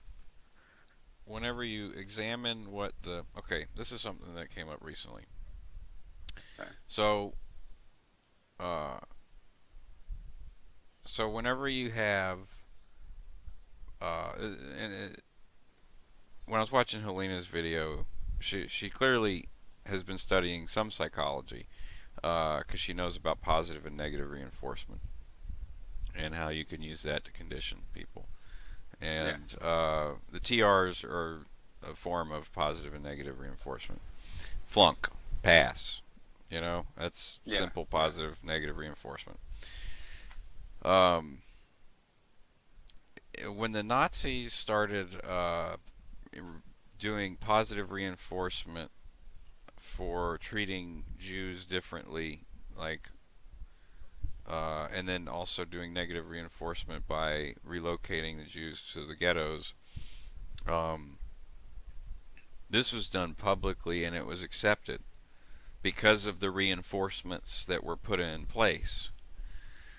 whenever you examine what the okay, this is something that came up recently. Okay. So, uh, so whenever you have, and when I was watching Helena's video, she clearly has been studying some psychology because she knows about positive and negative reinforcement and how you can use that to condition people. Yeah. And the TRs are a form of positive and negative reinforcement. Flunk, pass. You know, that's Yeah. simple Yeah. positive, negative reinforcement. Um, when the Nazis started doing positive reinforcement for treating Jews differently, like, and then also doing negative reinforcement by relocating the Jews to the ghettos. Um, this was done publicly and it was accepted because of the reinforcements that were put in place.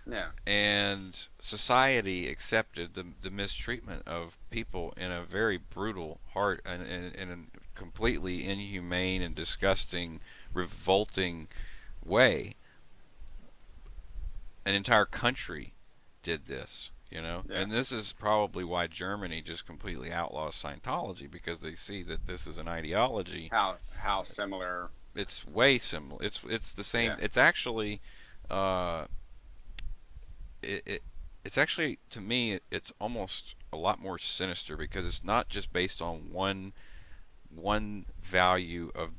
Yeah. And society accepted the mistreatment of people in a very brutal, hard, and in a completely inhumane and disgusting, revolting way. An entire country did this, you know, Yeah. and this is probably why Germany just completely outlaws Scientology because they see that this is an ideology. How similar? it's way similar. It's the same. Yeah. It's actually uh, it, it it's actually to me it's almost a lot more sinister because it's not just based on one value of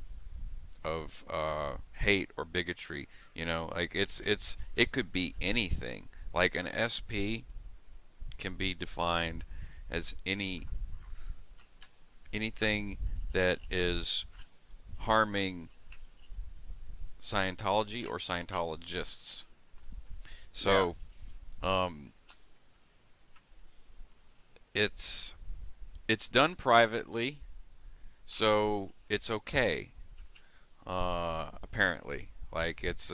hate or bigotry. You know, like it could be anything. Like an SP can be defined as anything that is harming Scientology or Scientologists. Yeah. So um, it's it's done privately, so it's okay. Apparently, like it's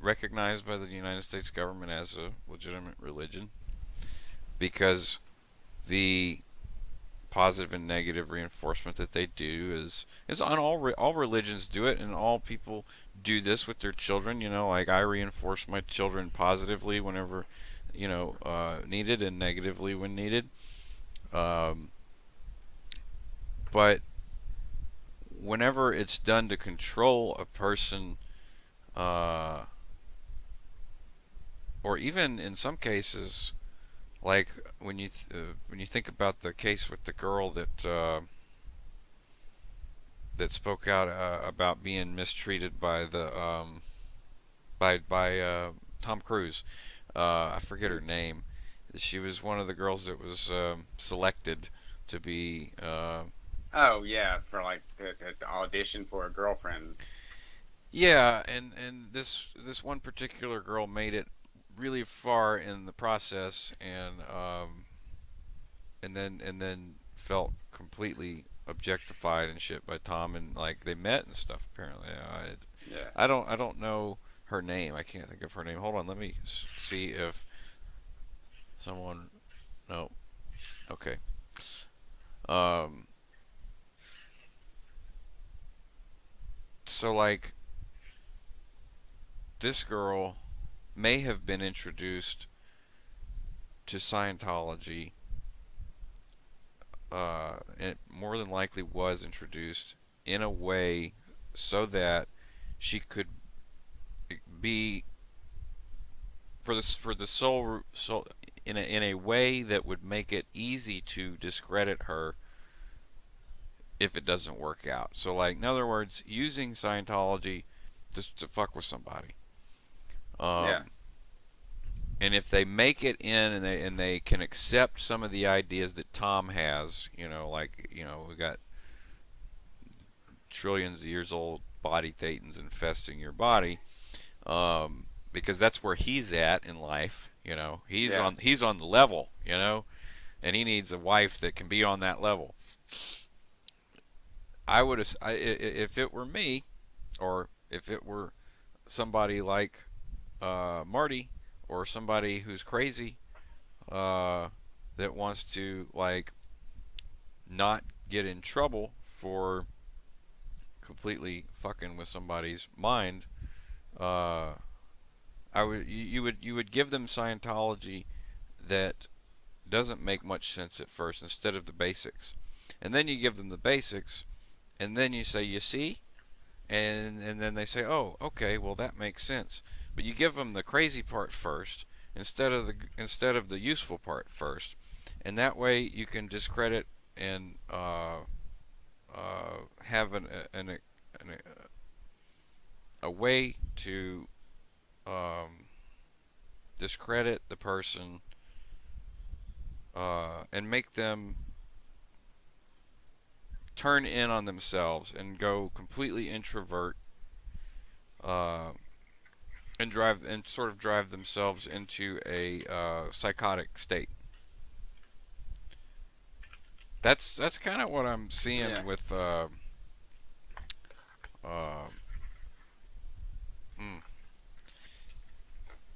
recognized by the United States government as a legitimate religion because the positive and negative reinforcement that they do is on all religions do it, and all people do this with their children. You know, like I reinforce my children positively whenever needed, and negatively when needed. Um, but whenever it's done to control a person, uh, or even in some cases, like when you think about the case with the girl that spoke out about being mistreated by the by Tom Cruise. I forget her name. She was one of the girls that was selected to be. Oh yeah, for like to audition for a girlfriend. Yeah, and this one particular girl made it really far in the process, and then felt completely objectified and shit by Tom, and like they met and stuff. Apparently, Yeah. I don't know her name. I can't think of her name. Hold on, let me see if someone. No, okay. Um, so like this girl may have been introduced to Scientology. It more than likely was introduced in a way so that she could be for the soul in a way that would make it easy to discredit her if it doesn't work out. So like in other words, using Scientology just to fuck with somebody. Yeah. Um, and if they make it in and they can accept some of the ideas that Tom has, like we got trillions of years old body thetans infesting your body, because that's where he's at in life. He's Yeah. on the level, and he needs a wife that can be on that level. If it were me, or if it were somebody like Marty, or somebody who's crazy, uh, that wants to like not get in trouble for completely fucking with somebody's mind, uh, you would give them Scientology that doesn't make much sense at first instead of the basics, and then you give them the basics, and then you say, you see, and then they say, oh, okay, well that makes sense. But you give them the crazy part first instead of the useful part first, and that way you can discredit and have a way to um, discredit the person, and make them turn in on themselves and go completely introvert, uh, and sort of drive themselves into a psychotic state. That's kind of what I'm Yeah. seeing uh, mm,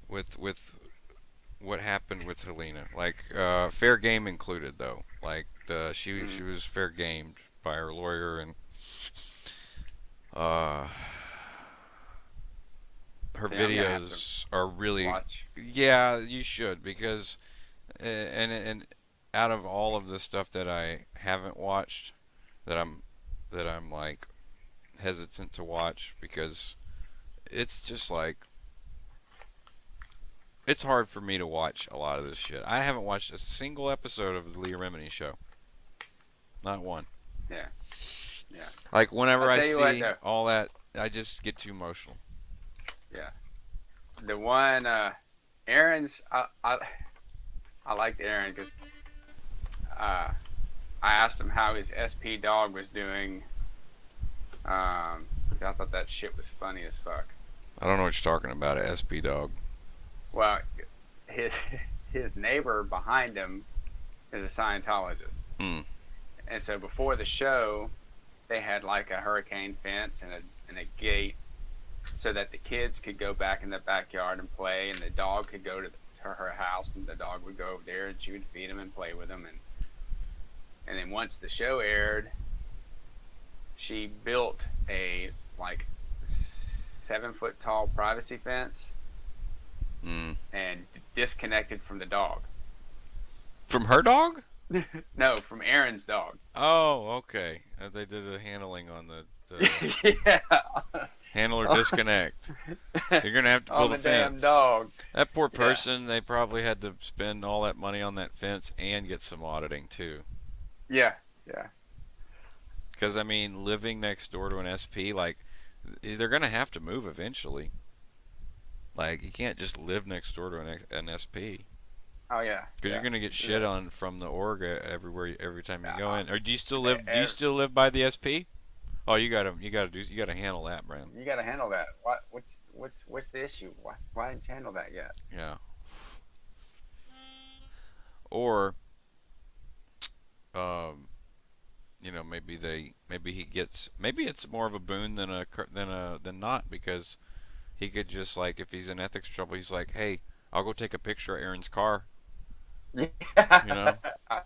with what happened with Helena. Like fair game included, though. Like she Mm. was fair gamed by her lawyer, and uh, her Yeah, I'm gonna have to videos are really, watch. yeah, you should, because and out of all of the stuff that I haven't watched, that I'm like hesitant to watch because it's just like it's hard for me to watch a lot of this shit. I haven't watched a single episode of the Leah Remini show. Not one. Yeah, yeah. Like whenever I'll I tell you what see though. all that, I just get too emotional. Yeah, the one Aaron's. I liked Aaron because uh, I asked him how his SP dog was doing. I thought that shit was funny as fuck. I don't know what you're talking about, SP dog. Well, his his neighbor behind him is a Scientologist, Mm. and so before the show, they had like a hurricane fence and a gate so that the kids could go back in the backyard and play, and the dog could go to her house, and the dog would go over there, and she would feed him and play with him, and then once the show aired, she built a like 7 foot tall privacy fence Mm. and disconnected from the dog. From her dog? No, from Aaron's dog. Oh, okay. They did a handling on the Yeah. handler disconnect. You're gonna have to On build the a damn fence. dog. That poor Yeah. person, they probably had to spend all that money on that fence and get some auditing too. Yeah. Yeah. Because I mean, living next door to an SP, like they're gonna have to move eventually. Like you can't just live next door to an SP. Oh yeah. Because Yeah. you're gonna get shit on from the org everywhere every time you go Uh, in. Or do you still e- live? Do you ev- still live by the SP? Oh, you gotta handle that, Brand. You got to handle that. What's the issue? Why didn't you handle that yet? Yeah. Or, um, maybe he gets maybe it's more of a boon than not because he could just like if he's in ethics trouble, he's like, hey, I'll go take a picture of Aaron's car. You know, I,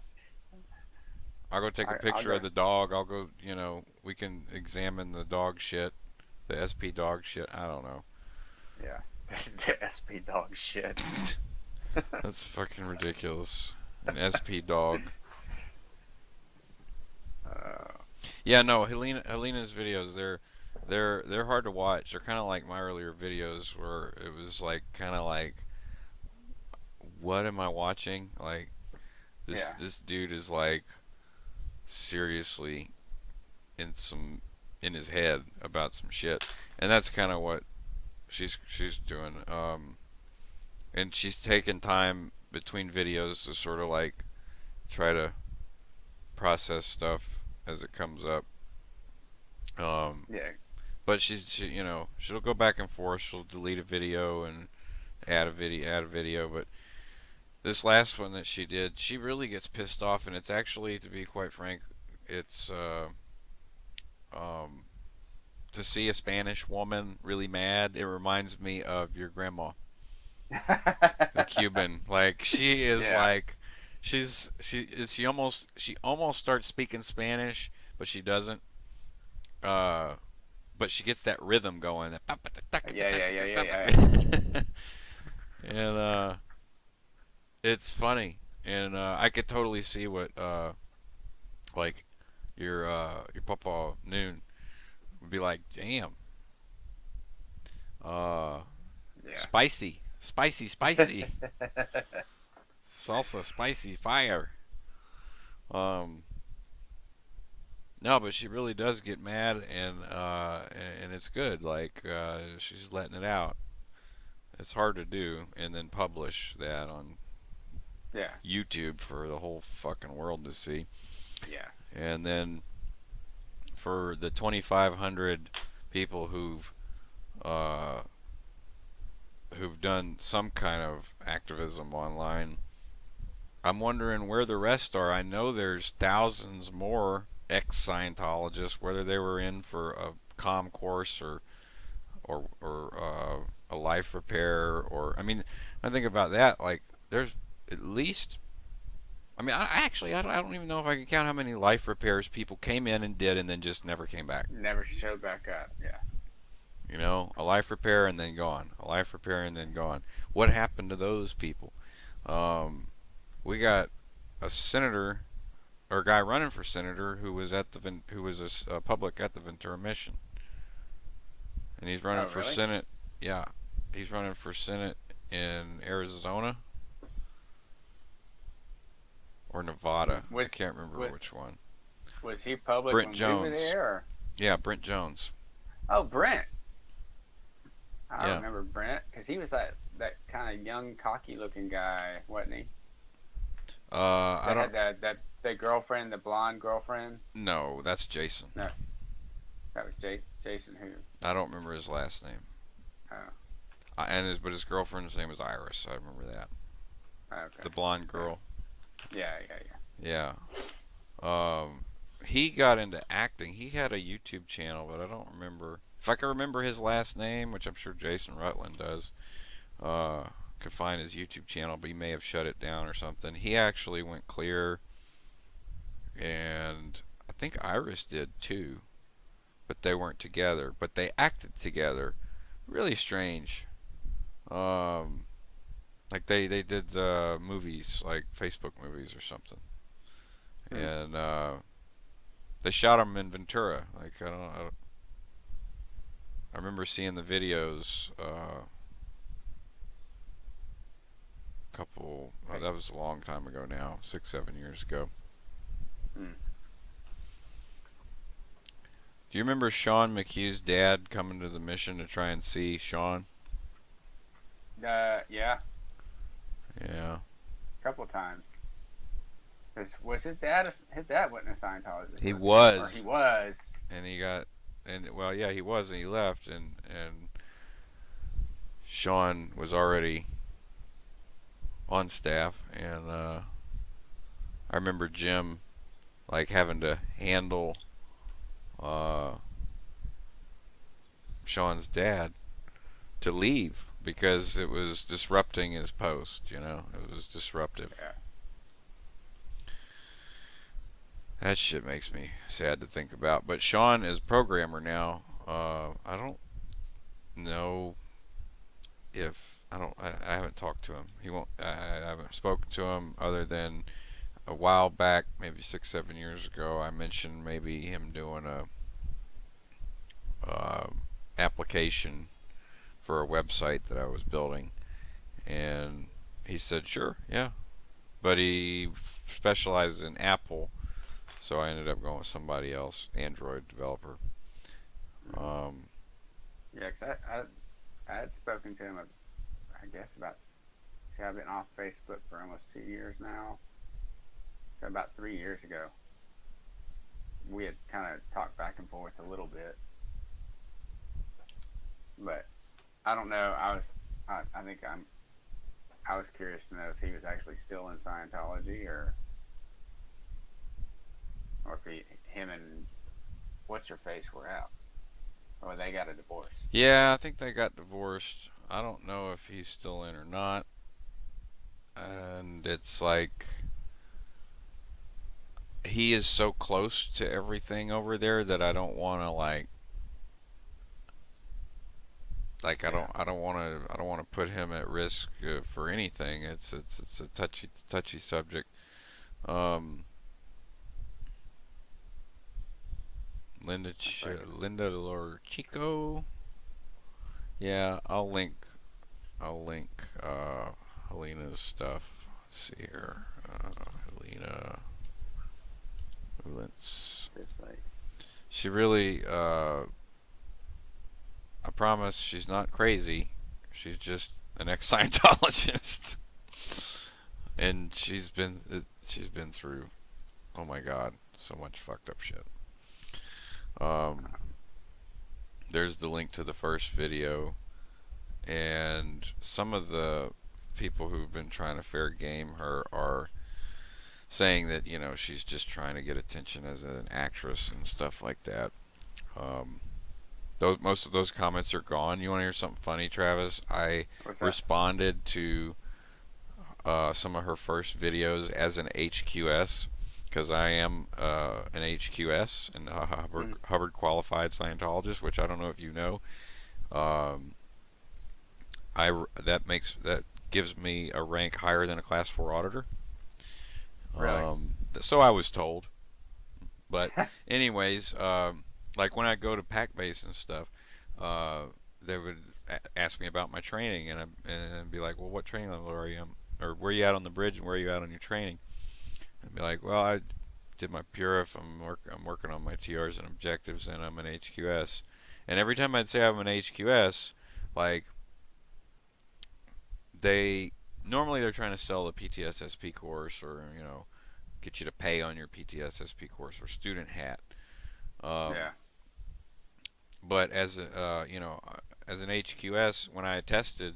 I'll go take a I'll picture go. of the dog. I'll go, we can examine the dog shit, the SP dog shit. I don't know. Yeah. The SP dog shit. That's fucking ridiculous. An SP dog. Uh, Yeah, no, Helena's videos they're hard to watch. They're kind of like my earlier videos where it was like kind of like what am I watching? Like yeah. this dude is like seriously in some in his head about some shit. And that's kind of what she's doing. And she's taking time between videos to sort of like try to process stuff as it comes up. Um, Yeah. but she'll go back and forth. She'll delete a video and add a video. But this last one that she did, she really gets pissed off, and it's actually, to be quite frank, it's um, to see a Spanish woman really mad. It reminds me of your grandma, the Cuban. Like she is Yeah. like, she almost starts speaking Spanish, but she doesn't. Uh, but she gets that rhythm going. Yeah. Yeah. Yeah. Yeah. Yeah. And it's funny, and I could totally see what like your papa Noon would be like. Damn, uh, Yeah. spicy, spicy, spicy, salsa, spicy, fire. Um, no, but she really does get mad, and it's good. Like she's letting it out. It's hard to do, and then publish that on Yeah. YouTube for the whole fucking world to see. Yeah. And then for the 2,500 people uh, who've done some kind of activism online, I'm wondering where the rest are. I know there's thousands more ex-Scientologists, whether they were in for a comm course or a life repair, or I mean, I think about that. Like, there's at least. I mean, I don't even know if I can count how many life repairs people came in and did and then just never came back. Never showed back up. Yeah. You know, a life repair and then gone. A life repair and then gone. What happened to those people? We got a senator or a guy running for senator who was who was a public at the Ventura Mission. and he's running Oh, for really? Senate. Yeah, he's running for Senate in Arizona or Nevada. I Was can't remember was which one. was he public Brent when we were Jones. there? Or? Yeah, Brent Jones. Oh, Brent. I Yeah. remember Brent because he was that kind of young, cocky looking guy, wasn't he? I That don't. had that girlfriend, the blonde girlfriend. No, that's Jason. No, that was Jason who. I don't remember his last name. Oh, But his girlfriend's name is Iris. I remember that. okay. The blonde So, girl. yeah, yeah, yeah. Yeah. He got into acting. He had a YouTube channel, but I don't remember. If I can remember his last name, which I'm sure Jason Rutland does, could find his YouTube channel, but he may have shut it down or something. He actually went clear, and I think Iris did too, but they weren't together. But they acted together. Really strange. Um, like they did movies, like Facebook movies or something, Hmm. and they shot them in Ventura. Like I remember seeing the videos. Couple. Hey. That was a long time ago now, 6, 7 years ago. Hmm. Do you remember Sean McHugh's dad coming to the mission to try and see Sean? Yeah, Yeah. a couple of times. Was his dad? His dad wasn't a Scientologist, He was he? Or he was, was. and he got, and well, yeah, he was, and he left, and Sean was already on staff, and I remember Jim like having to handle uh, Sean's dad to leave because it was disrupting his post. You know, it was disruptive. Yeah. That shit makes me sad to think about. But Sean is a programmer now. I don't know if I haven't talked to him. He won't. I haven't spoken to him other than a while back, maybe 6, 7 years ago. I mentioned maybe him doing a application for a website that I was building, and he said sure, yeah. But he specializes in Apple, so I ended up going with somebody else, Android developer. Um, Yeah, 'cause I had spoken to him, I guess about. See, I've been off Facebook for almost 2 years now. So about 3 years ago, we had kind of talked back and forth a little bit, but I don't know. I think I was curious to know if he was actually still in Scientology or if him and what's your face were out, or they got a divorce. yeah, I think they got divorced. I don't know if he's still in or not. And it's like he is so close to everything over there that I don't want to Yeah, I don't want to put him at risk for anything. It's a touchy subject. Um, that's like Linda Lorchico. Yeah, I'll link Helena's stuff. Let's see here. Helena Ulentz. just like She really I promise she's not crazy. She's just an ex-Scientologist. And she's been through, oh my god, so much fucked up shit. Um, there's the link to the first video, and some of the people who've been trying to fair game her are saying that she's just trying to get attention as an actress and stuff like that. Um, most of those comments are gone. You want to hear something funny, Travis? I what's that? responded to some of her first videos as an HQS because I am an HQS and a Mm. Hubbard qualified Scientologist, which I don't know if you know. Um, that gives me a rank higher than a class 4 auditor. Really? So I was told. But anyways, like when I go to pack base and stuff, uh, they would ask me about my training, and be like, well, what training level are you on? Or where are you at on the bridge, and where are you at on your training? I'd be like, well, I did my Purif, I'm working on my TRs and objectives, and I'm an HQS. And every time I'd say I'm an HQS, like, they normally they're trying to sell the PTSSP course, or get you to pay on your PTSSP course, or student hat. Um, Yeah. but as a as an HQS, when I tested,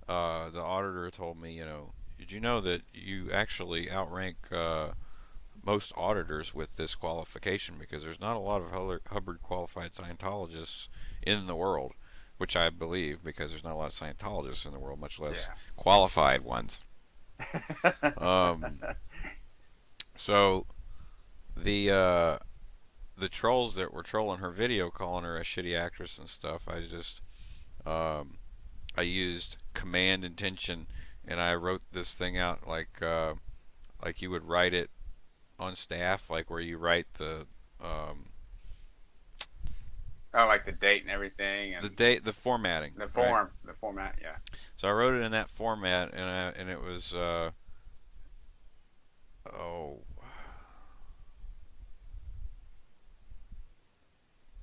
the auditor told me, did you know that you actually outrank most auditors with this qualification, because there's not a lot of Hubbard qualified Scientologists in the world, which I believe, because there's not a lot of Scientologists in the world, much less qualified ones. Um, so the trolls that were trolling her video, calling her a shitty actress and stuff, um, I used command intention, and I wrote this thing out like you would write it on staff, like where you write um, Oh, like the date and everything, the and date, the formatting, the right? form, the format. Yeah. So I wrote it in that format, and it was oh,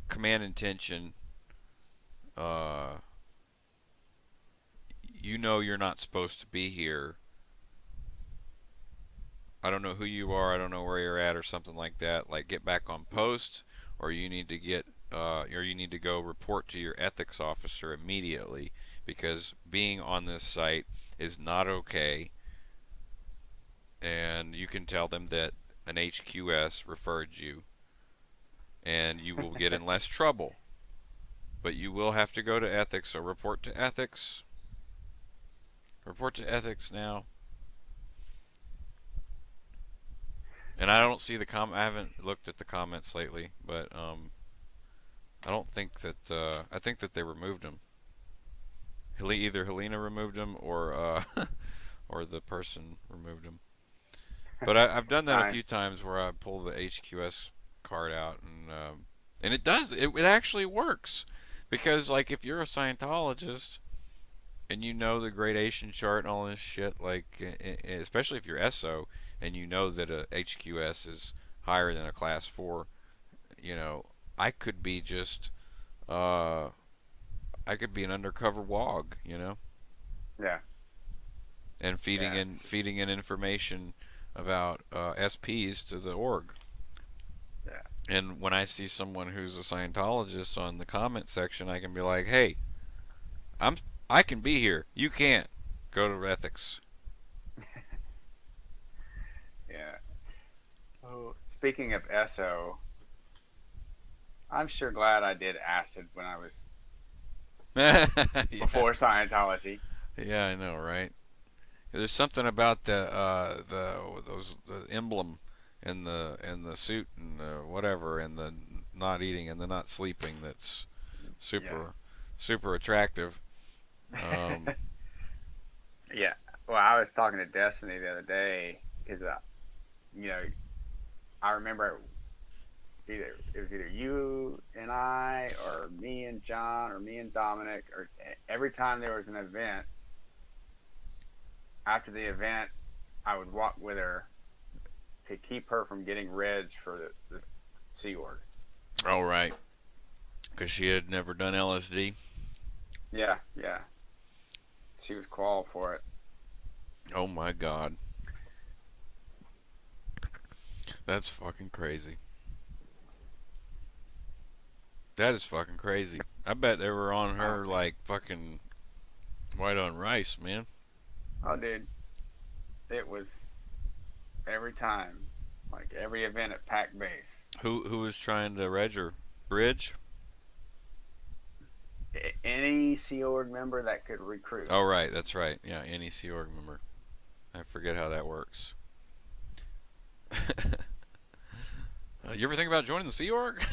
command intention. Uh, you're not supposed to be here. I don't know who you are. I don't know where you're at, or something like that. Like, get back on post, or you need to go report to your ethics officer immediately, because being on this site is not okay. And you can tell them that an HQS referred you, and you will get in less trouble. But you will have to go to ethics, so report to ethics. Report to ethics now. And I don't see the I haven't looked at the comments lately, but I don't think that. I think that they removed him. Either Helena removed him, or or the person removed him. But I've done that a Nice. few times, where I pull the HQS card out, and it does. It actually works, because, like, if you're a Scientologist and you know the gradation chart and all this shit, like, especially if you're SO and you know that a HQS is higher than a class 4, you know, I could be just I could be an undercover wog, Yeah. and Yeah. feeding in information about SPs to the org. Yeah. And when I see someone who's a Scientologist on the comment section, I can be like, "Hey, I'm I can be here. You can't. Go to ethics." Yeah. Oh, speaking of SO, I'm sure glad I did acid when I was Yeah. before Scientology. Yeah, I know, right? There's something about the emblem, and the suit, and the whatever, and the not eating and the not sleeping, that's Yeah. super attractive. Um, Yeah. Well, I was talking to Destiny the other day because, you know, I remember it was either you and I, or me and John, or me and Dominic, or every time there was an event. After the event, I would walk with her to keep her from getting reds for the Sea Org. all right, because she had never done LSD. Yeah, yeah. She was qual for it. Oh my God, that's fucking crazy. That is fucking crazy. I bet they were on Oh, her like fucking white on rice, man. oh, dude, it was every time, like every event at Pack Base. Who was trying to reg her? Bridge? Any Sea Org member that could recruit. Oh right, that's right. Yeah, any Sea Org member. I forget how that works. You ever think about joining the Sea Org?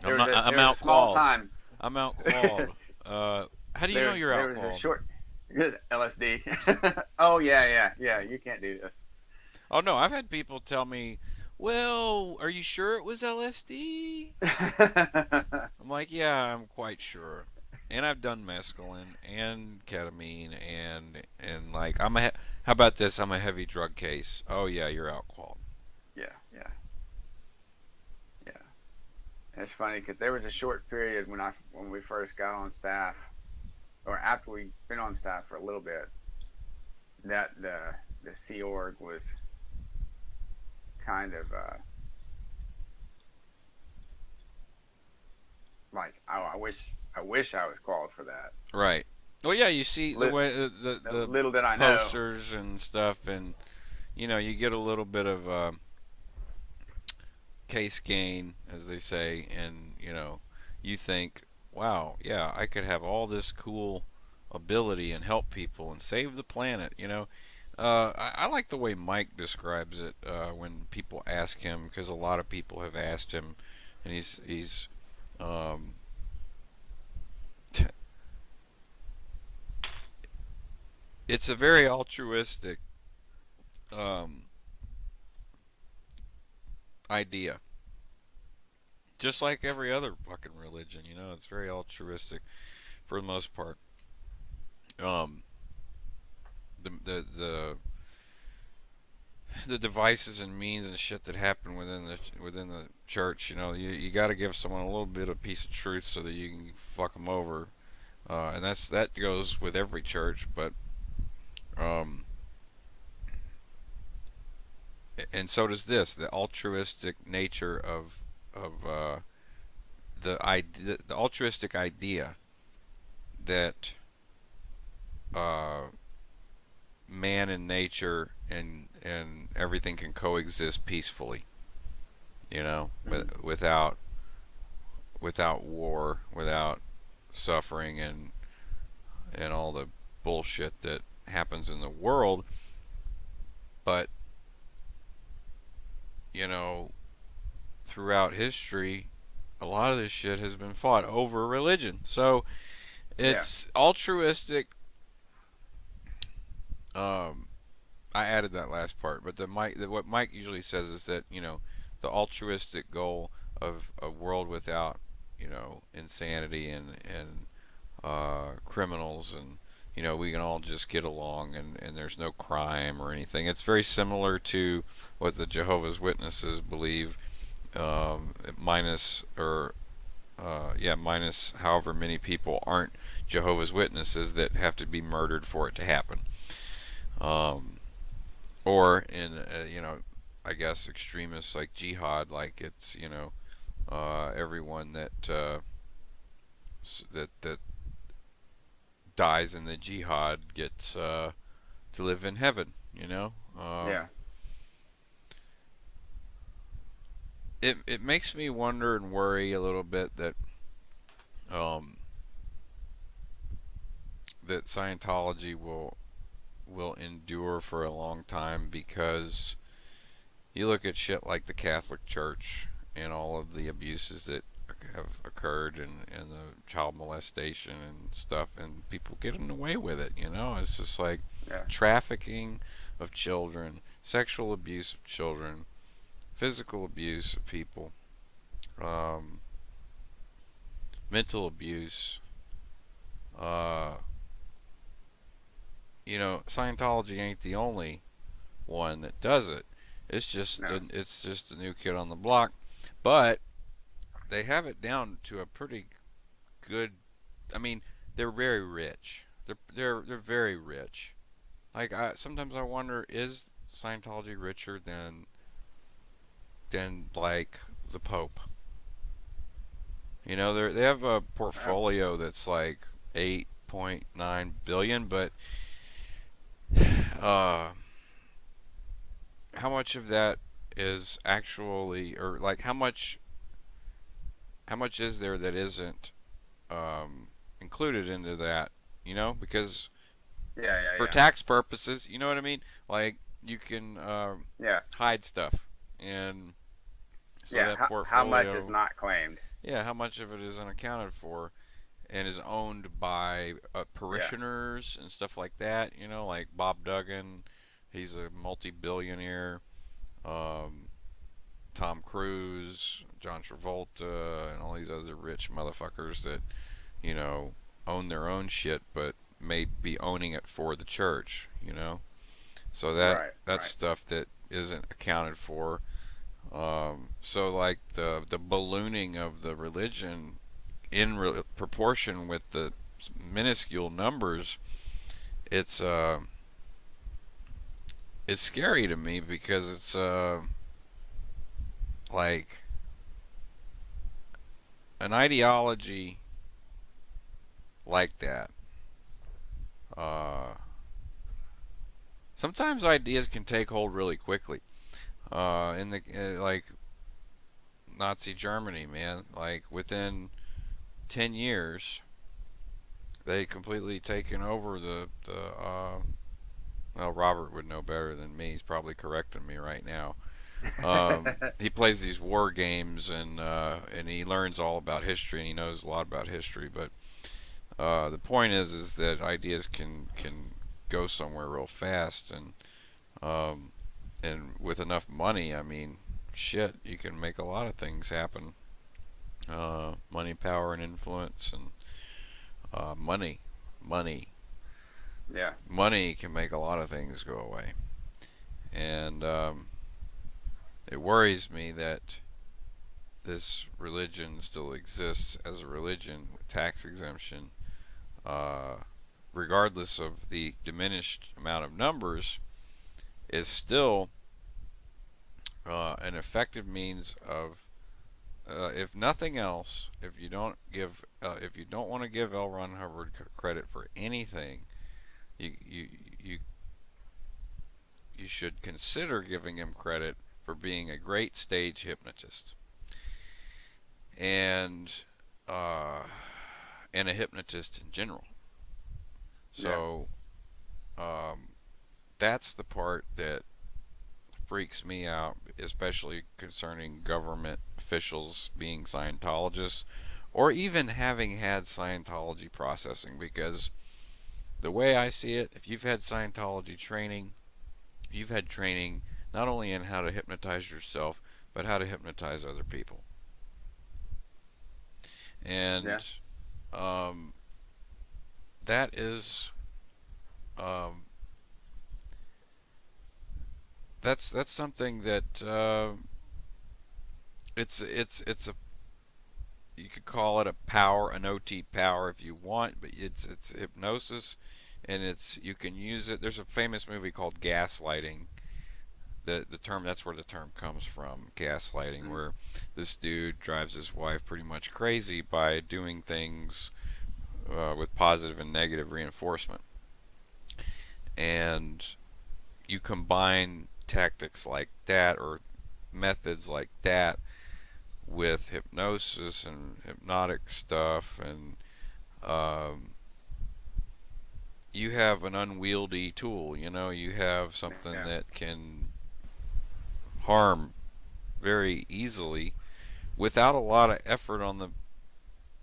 I'm not. I'm There was a out small qualled. time. I'm out qualled. How do you know you're There out was a qualled? short LSD. Oh yeah, yeah, yeah. You can't do this. Oh no, I've had people tell me, "Well, are you sure it was LSD?" I'm like, yeah, I'm quite sure. And I've done mescaline and ketamine and like how about this? I'm a heavy drug case. Oh yeah, you're out cold. Yeah, yeah, yeah. And it's funny because there was a short period when we first got on staff, or after we'd been on staff for a little bit, that the Sea Org was kind of like, oh, I wish I was called for that. Right. Well, yeah, you see the Lit, way the little did I know. posters and stuff, and you get a little bit of case gain, as they say, and you think, wow, yeah, I could have all this cool ability and help people and save the planet. I like the way Mike describes it when people ask him, because a lot of people have asked him, and he's um, it's a very altruistic um, idea, just like every other fucking religion. It's very altruistic for the most part. Um, the the the the devices and means and shit that happen within the church. You got to give someone a little bit of piece of truth so that you can fuck them over, and that goes with every church. But um, and so does this, the altruistic nature of the altruistic idea that uh, man and nature and everything can coexist peacefully. Mm, Without war, without suffering and all the bullshit that happens in the world. But you know, throughout history, a lot of this shit has been fought over religion. So yeah, it's altruistic. Um, I added that last part, but what Mike usually says is that the altruistic goal of a world without insanity and criminals, and we can all just get along, and there's no crime or anything. It's very similar to what the Jehovah's Witnesses believe, minus or yeah, minus however many people aren't Jehovah's Witnesses that have to be murdered for it to happen. Um, or in I guess extremists like jihad, like it's everyone that dies in the jihad gets to live in heaven. yeah. It makes me wonder and worry a little bit um, that Scientology will endure for a long time, because you look at shit like the Catholic Church and all of the abuses that have occurred, and the child molestation and stuff, and people getting away with it. It's just like Yeah. trafficking of children, sexual abuse of children, physical abuse of people, um, mental abuse. Uh, Scientology ain't the only one that does it. No. It's just a new kid on the block, but they have it down to a pretty good. I mean, they're very rich. They're very rich. Like sometimes I wonder, is Scientology richer than like the Pope? They have a Well, portfolio that's like 8.9 billion, but uh, how much of that is actually, or like how much is there that isn't included into that? Because yeah, yeah, for yeah, tax purposes, you know what I mean. Like you can yeah, hide stuff, and so yeah. that How much is portfolio, not claimed? yeah, how much of it is unaccounted for and is owned by Yeah, parishioners and stuff like that. Like Bob Duggan, he's a multi-billionaire. Um, Tom Cruise, John Travolta and all these other rich motherfuckers that, you know, own their own shit, but may be owning it for the church. You know, so Right, that's right. stuff that isn't accounted for. So like the ballooning of the religion in proportion with the minuscule numbers, it's uh it's scary to me because it's like an ideology like that. Uh, Sometimes ideas can take hold really quickly. In the like Nazi Germany, man, like within 10 years, they completely taken over the. Well, Robert would know better than me. He's probably correcting me right now. He plays these war games and he learns all about history and he knows a lot about history. But the point is that ideas can go somewhere real fast um, and with enough money, I mean, shit, you can make a lot of things happen. Money, power, and influence, and money, money, Yeah, money can make a lot of things go away. And it worries me that this religion still exists as a religion with tax exemption, uh, regardless of the diminished amount of numbers, is still an effective means of, if nothing else, if you don't want to give L. Ron Hubbard credit for anything, you you you you should consider giving him credit for being a great stage hypnotist and uh, and a hypnotist in general. yeah, So um, that's the part that freaks me out, especially concerning government officials being Scientologists or even having had Scientology processing. Because the way I see it, if you've had Scientology training, you've had training not only in how to hypnotize yourself, but how to hypnotize other people. yeah. And um, that is um, that's something that it's a, you could call it a power, an OT power if you want, but it's hypnosis, and it's you can use it. There's a famous movie called Gaslighting. The term, that's where the term comes from, gaslighting, Mm. where this dude drives his wife pretty much crazy by doing things with positive and negative reinforcement, and you combine tactics like that or methods like that with hypnosis and hypnotic stuff, and um, you have an unwieldy tool. You know, you have something Yeah, that can harm very easily without a lot of effort on the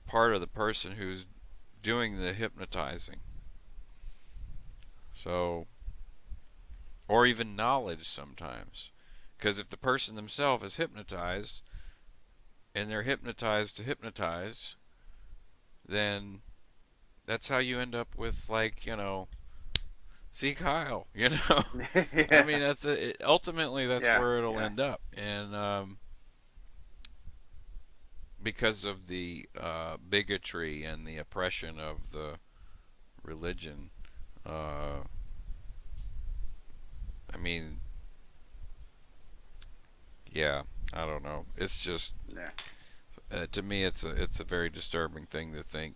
part of the person who's doing the hypnotizing. So, or even knowledge sometimes. Because if the person themselves is hypnotized and they're hypnotized to hypnotize, then that's how you end up with, like, you know, see Kyle, you know. I yeah, mean, ultimately that's yeah, where it'll yeah, end up, and because of the bigotry and the oppression of the religion, uh, I mean, yeah, I don't know. It's just yeah, to me, it's a very disturbing thing to think,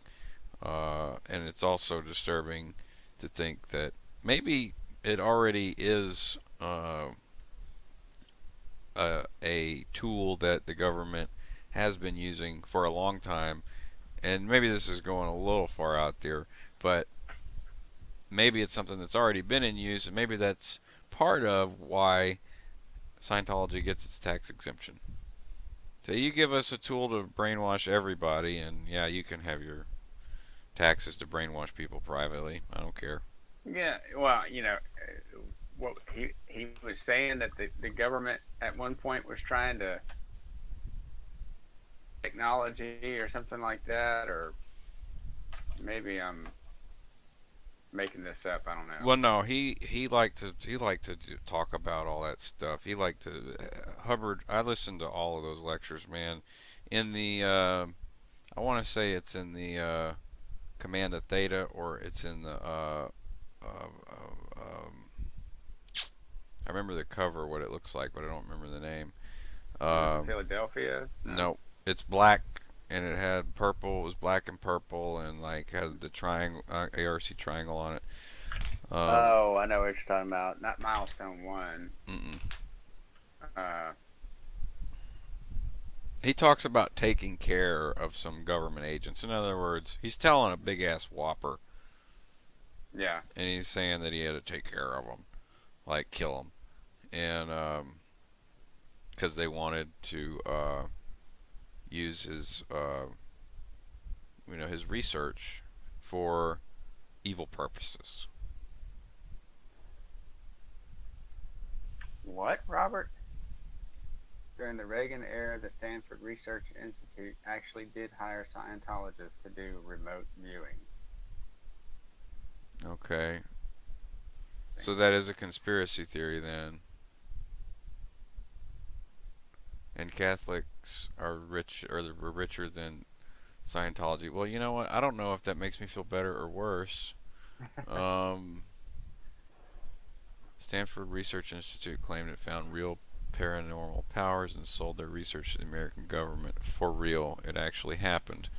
and it's also disturbing to think that maybe it already is a tool that the government has been using for a long time, and maybe this is going a little far out there, but maybe it's something that's already been in use, and maybe that's part of why Scientology gets its tax exemption. So you give us a tool to brainwash everybody, and yeah, you can have your taxes to brainwash people privately. I don't care. yeah. Well, what he was saying that the government at one point was trying to technology or something like that, or maybe I'm making this up. I don't know. Well, no, he liked to talk about all that stuff. He liked to Hubbard. I listened to all of those lectures, man. In the I want to say it's in the Command of Theta, or it's in the I remember the cover, what it looks like, but I don't remember the name. Is it the Um, Philadelphia? No. no, it's black and it had purple. It was black and purple, and like had the triangle ARC triangle on it. Um, Oh, I know what you're talking about. Not Milestone One. mm-mm. Uh, He talks about taking care of some government agents. In other words, he's telling a big ass whopper, yeah. and he's saying that he had to take care of them, like kill them, and because they wanted to use his his research for evil purposes. What, Robert? During the Reagan era, the Stanford Research Institute actually did hire Scientologists to do remote viewing. Okay, so that is a conspiracy theory then. And Catholics are rich, or were richer than Scientology. Well, you know what? I don't know if that makes me feel better or worse. Um, Stanford Research Institute claimed it found real paranormal powers and sold their research to the American government. For real, it actually happened.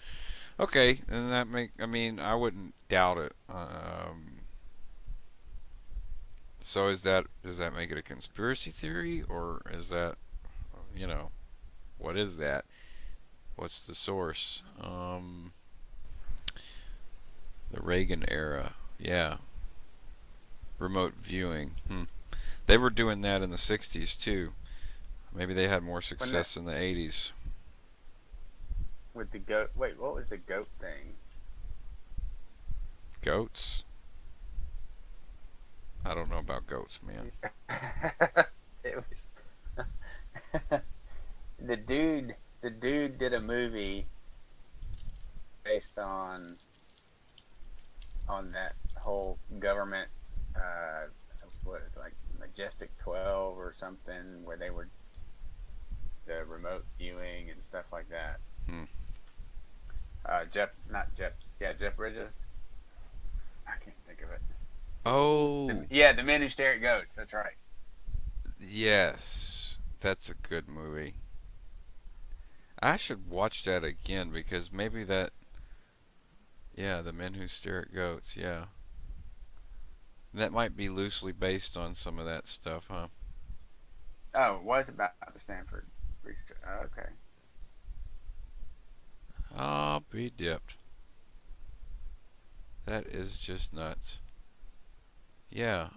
Okay, and that I mean, I wouldn't doubt it. So does that make it a conspiracy theory, or is that, you know, what is that? What's the source? The Reagan era. Yeah, remote viewing. They were doing that in the 60s too. Maybe they had more When that success in the 80s. with the goat. Wait, what was the goat thing? Goats? I don't know about goats, man. It was the dude. The dude did a movie based on that whole government. Uh, what like Majestic 12 or something, where they were the remote viewing and stuff like that. Hmm. Jeff, not Jeff. Yeah, Jeff Bridges. I can't think of it. Oh, Yeah, the men who stare at goats. That's right. yes. That's a good movie. I should watch that again because maybe that. Yeah, The Men Who Stare at Goats. Yeah. That might be loosely based on some of that stuff, huh? Oh, it was about the Stanford research. Oh, okay. I'll be dipped. That is just nuts. Yeah,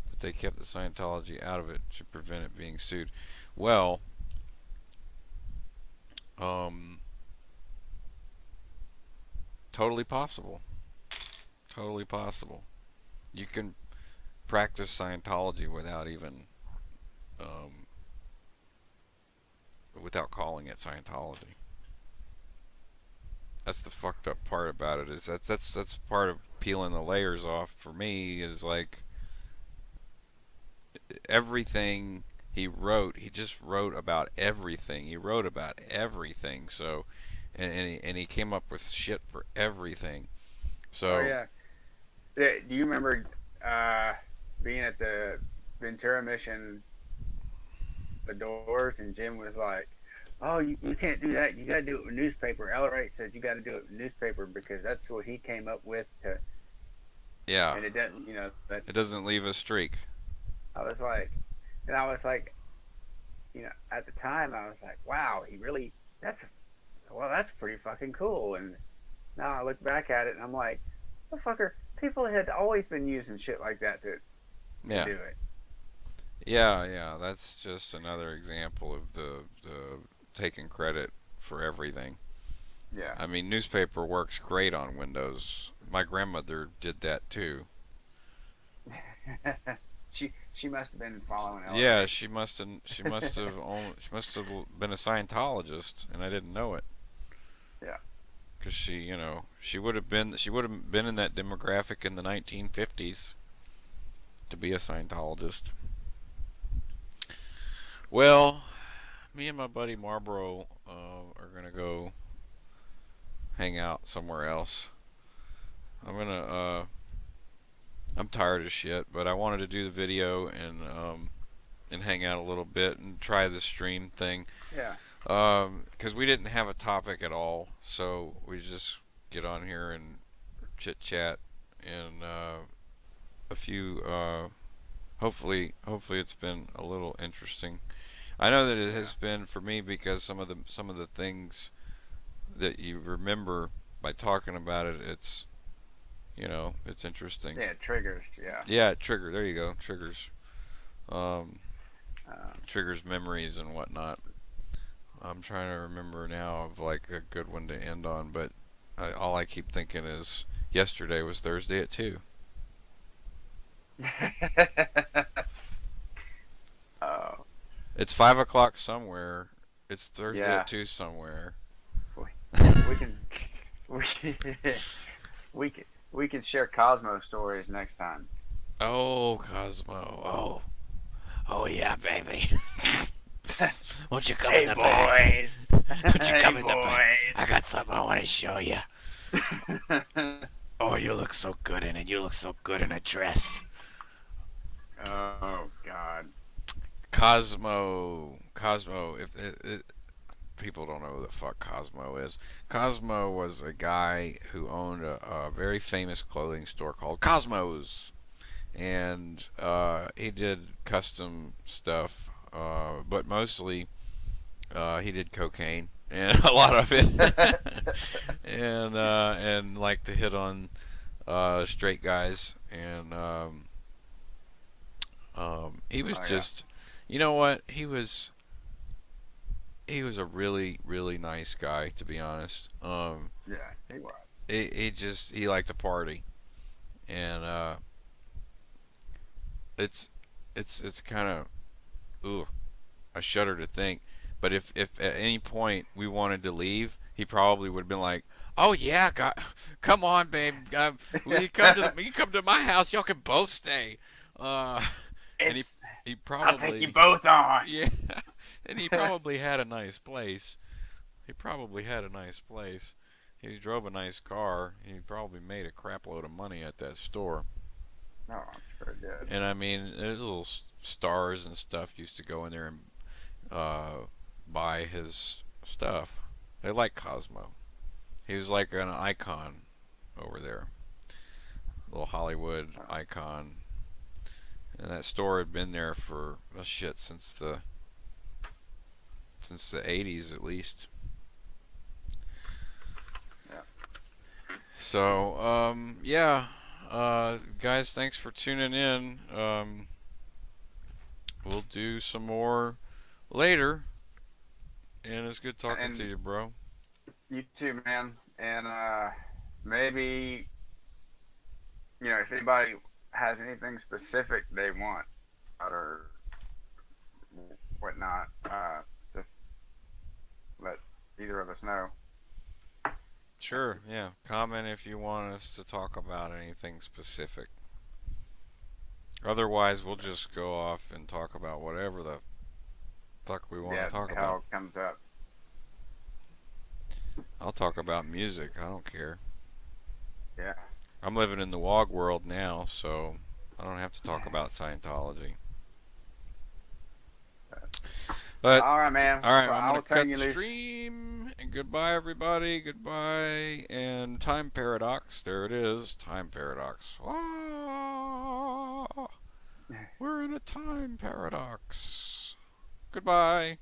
but they kept the Scientology out of it to prevent it being sued. Well, um, totally possible. Totally possible. You can practice Scientology without even, um, without calling it Scientology. That's the fucked up part about it. Is that's part of peeling the layers off for me. Is like everything he wrote, he just wrote about everything. He wrote about everything. So, and he came up with shit for everything. Oh So, yeah. Do you remember uh, being at the Ventura mission, the doors, and Jim was like, "Oh, you can't do that. You got to do it with newspaper." Ellerate says you got to do it with newspaper because that's what he came up with. yeah, And it doesn't, that's. it doesn't leave a streak. I was like, and I was like, at the time I was like, wow, he really. That's well, that's pretty fucking cool. And now I look back at it and I'm like, motherfucker, people had always been using shit like that to Yeah, do it. yeah. That's just another example of the taking credit for everything. Yeah. I mean, newspaper works great on Windows. My grandmother did that too. she She must have been following Yeah, Ellery. she must have been a Scientologist, and I didn't know it. Yeah. Because she would have been in that demographic in the 1950s to be a Scientologist. Well, me and my buddy Marlboro are gonna go hang out somewhere else. I'm gonna. I'm tired as shit, but I wanted to do the video and hang out a little bit and try the stream thing. Yeah. Because we didn't have a topic at all, so we just get on here and chit chat and a few. Hopefully it's been a little interesting. I know that it Yeah. has been for me because some of the things that you remember by talking about it, it's interesting. Yeah. Triggers. Yeah. Yeah, trigger. There you go. Triggers. Um, Um, triggers memories and whatnot. I'm trying to remember now of like a good one to end on, but all I keep thinking is yesterday was Thursday at 2. oh. It's 5 o'clock somewhere. It's Thursday Yeah. at 2 somewhere. We, we can we we can we can share Cosmo stories next time. Oh, Cosmo. Oh yeah, baby. Won't you come in Hey the back? boys. Won't you Hey come in the back? I boys. got something I want to show you. Oh, you look so good in it. You look so good in a dress. oh God. Cosmo. If people don't know who the fuck Cosmo is, Cosmo was a guy who owned a very famous clothing store called Cosmos, and he did custom stuff, but mostly he did cocaine and a lot of it, and liked to hit on straight guys, and he was Oh yeah. just, you know what, he was a really really nice guy, to be honest. Yeah. He was. He liked to party, and it's it's kind of, ooh, I shudder to think. But if at any point we wanted to leave, he probably would have been like, "Oh yeah, God, come on, babe, will you come to my house? Y'all can both stay." Uh, and it's. he I'll take you probably, both on. yeah, and he probably had a nice place. He probably had a nice place. He drove a nice car. He probably made a crap load of money at that store. No, I'm sure it did. And I mean, there's little stars and stuff used to go in there and uh, buy his stuff. They like Cosmo. He was like an icon over there, little Hollywood Oh, icon. And that store had been there for, well, shit, since the 80s at least. yeah. So yeah, guys, thanks for tuning in. We'll do some more later, and it's good talking to And you, bro. you too, man. And maybe if anybody has anything specific they want or whatnot, just let either of us know. Sure, yeah. Comment if you want us to talk about anything specific. Otherwise, we'll just go off and talk about whatever the fuck we want Yeah, to talk the about. hell comes up. I'll talk about music. I don't care. Yeah. I'm living in the WOG world now, so I don't have to talk about Scientology. But All right, man. all right, Well, I'm I gonna will turn cut you the loose. stream. And goodbye, everybody. Goodbye. And time paradox. There it is. Time paradox. Ah, we're in a time paradox. Goodbye.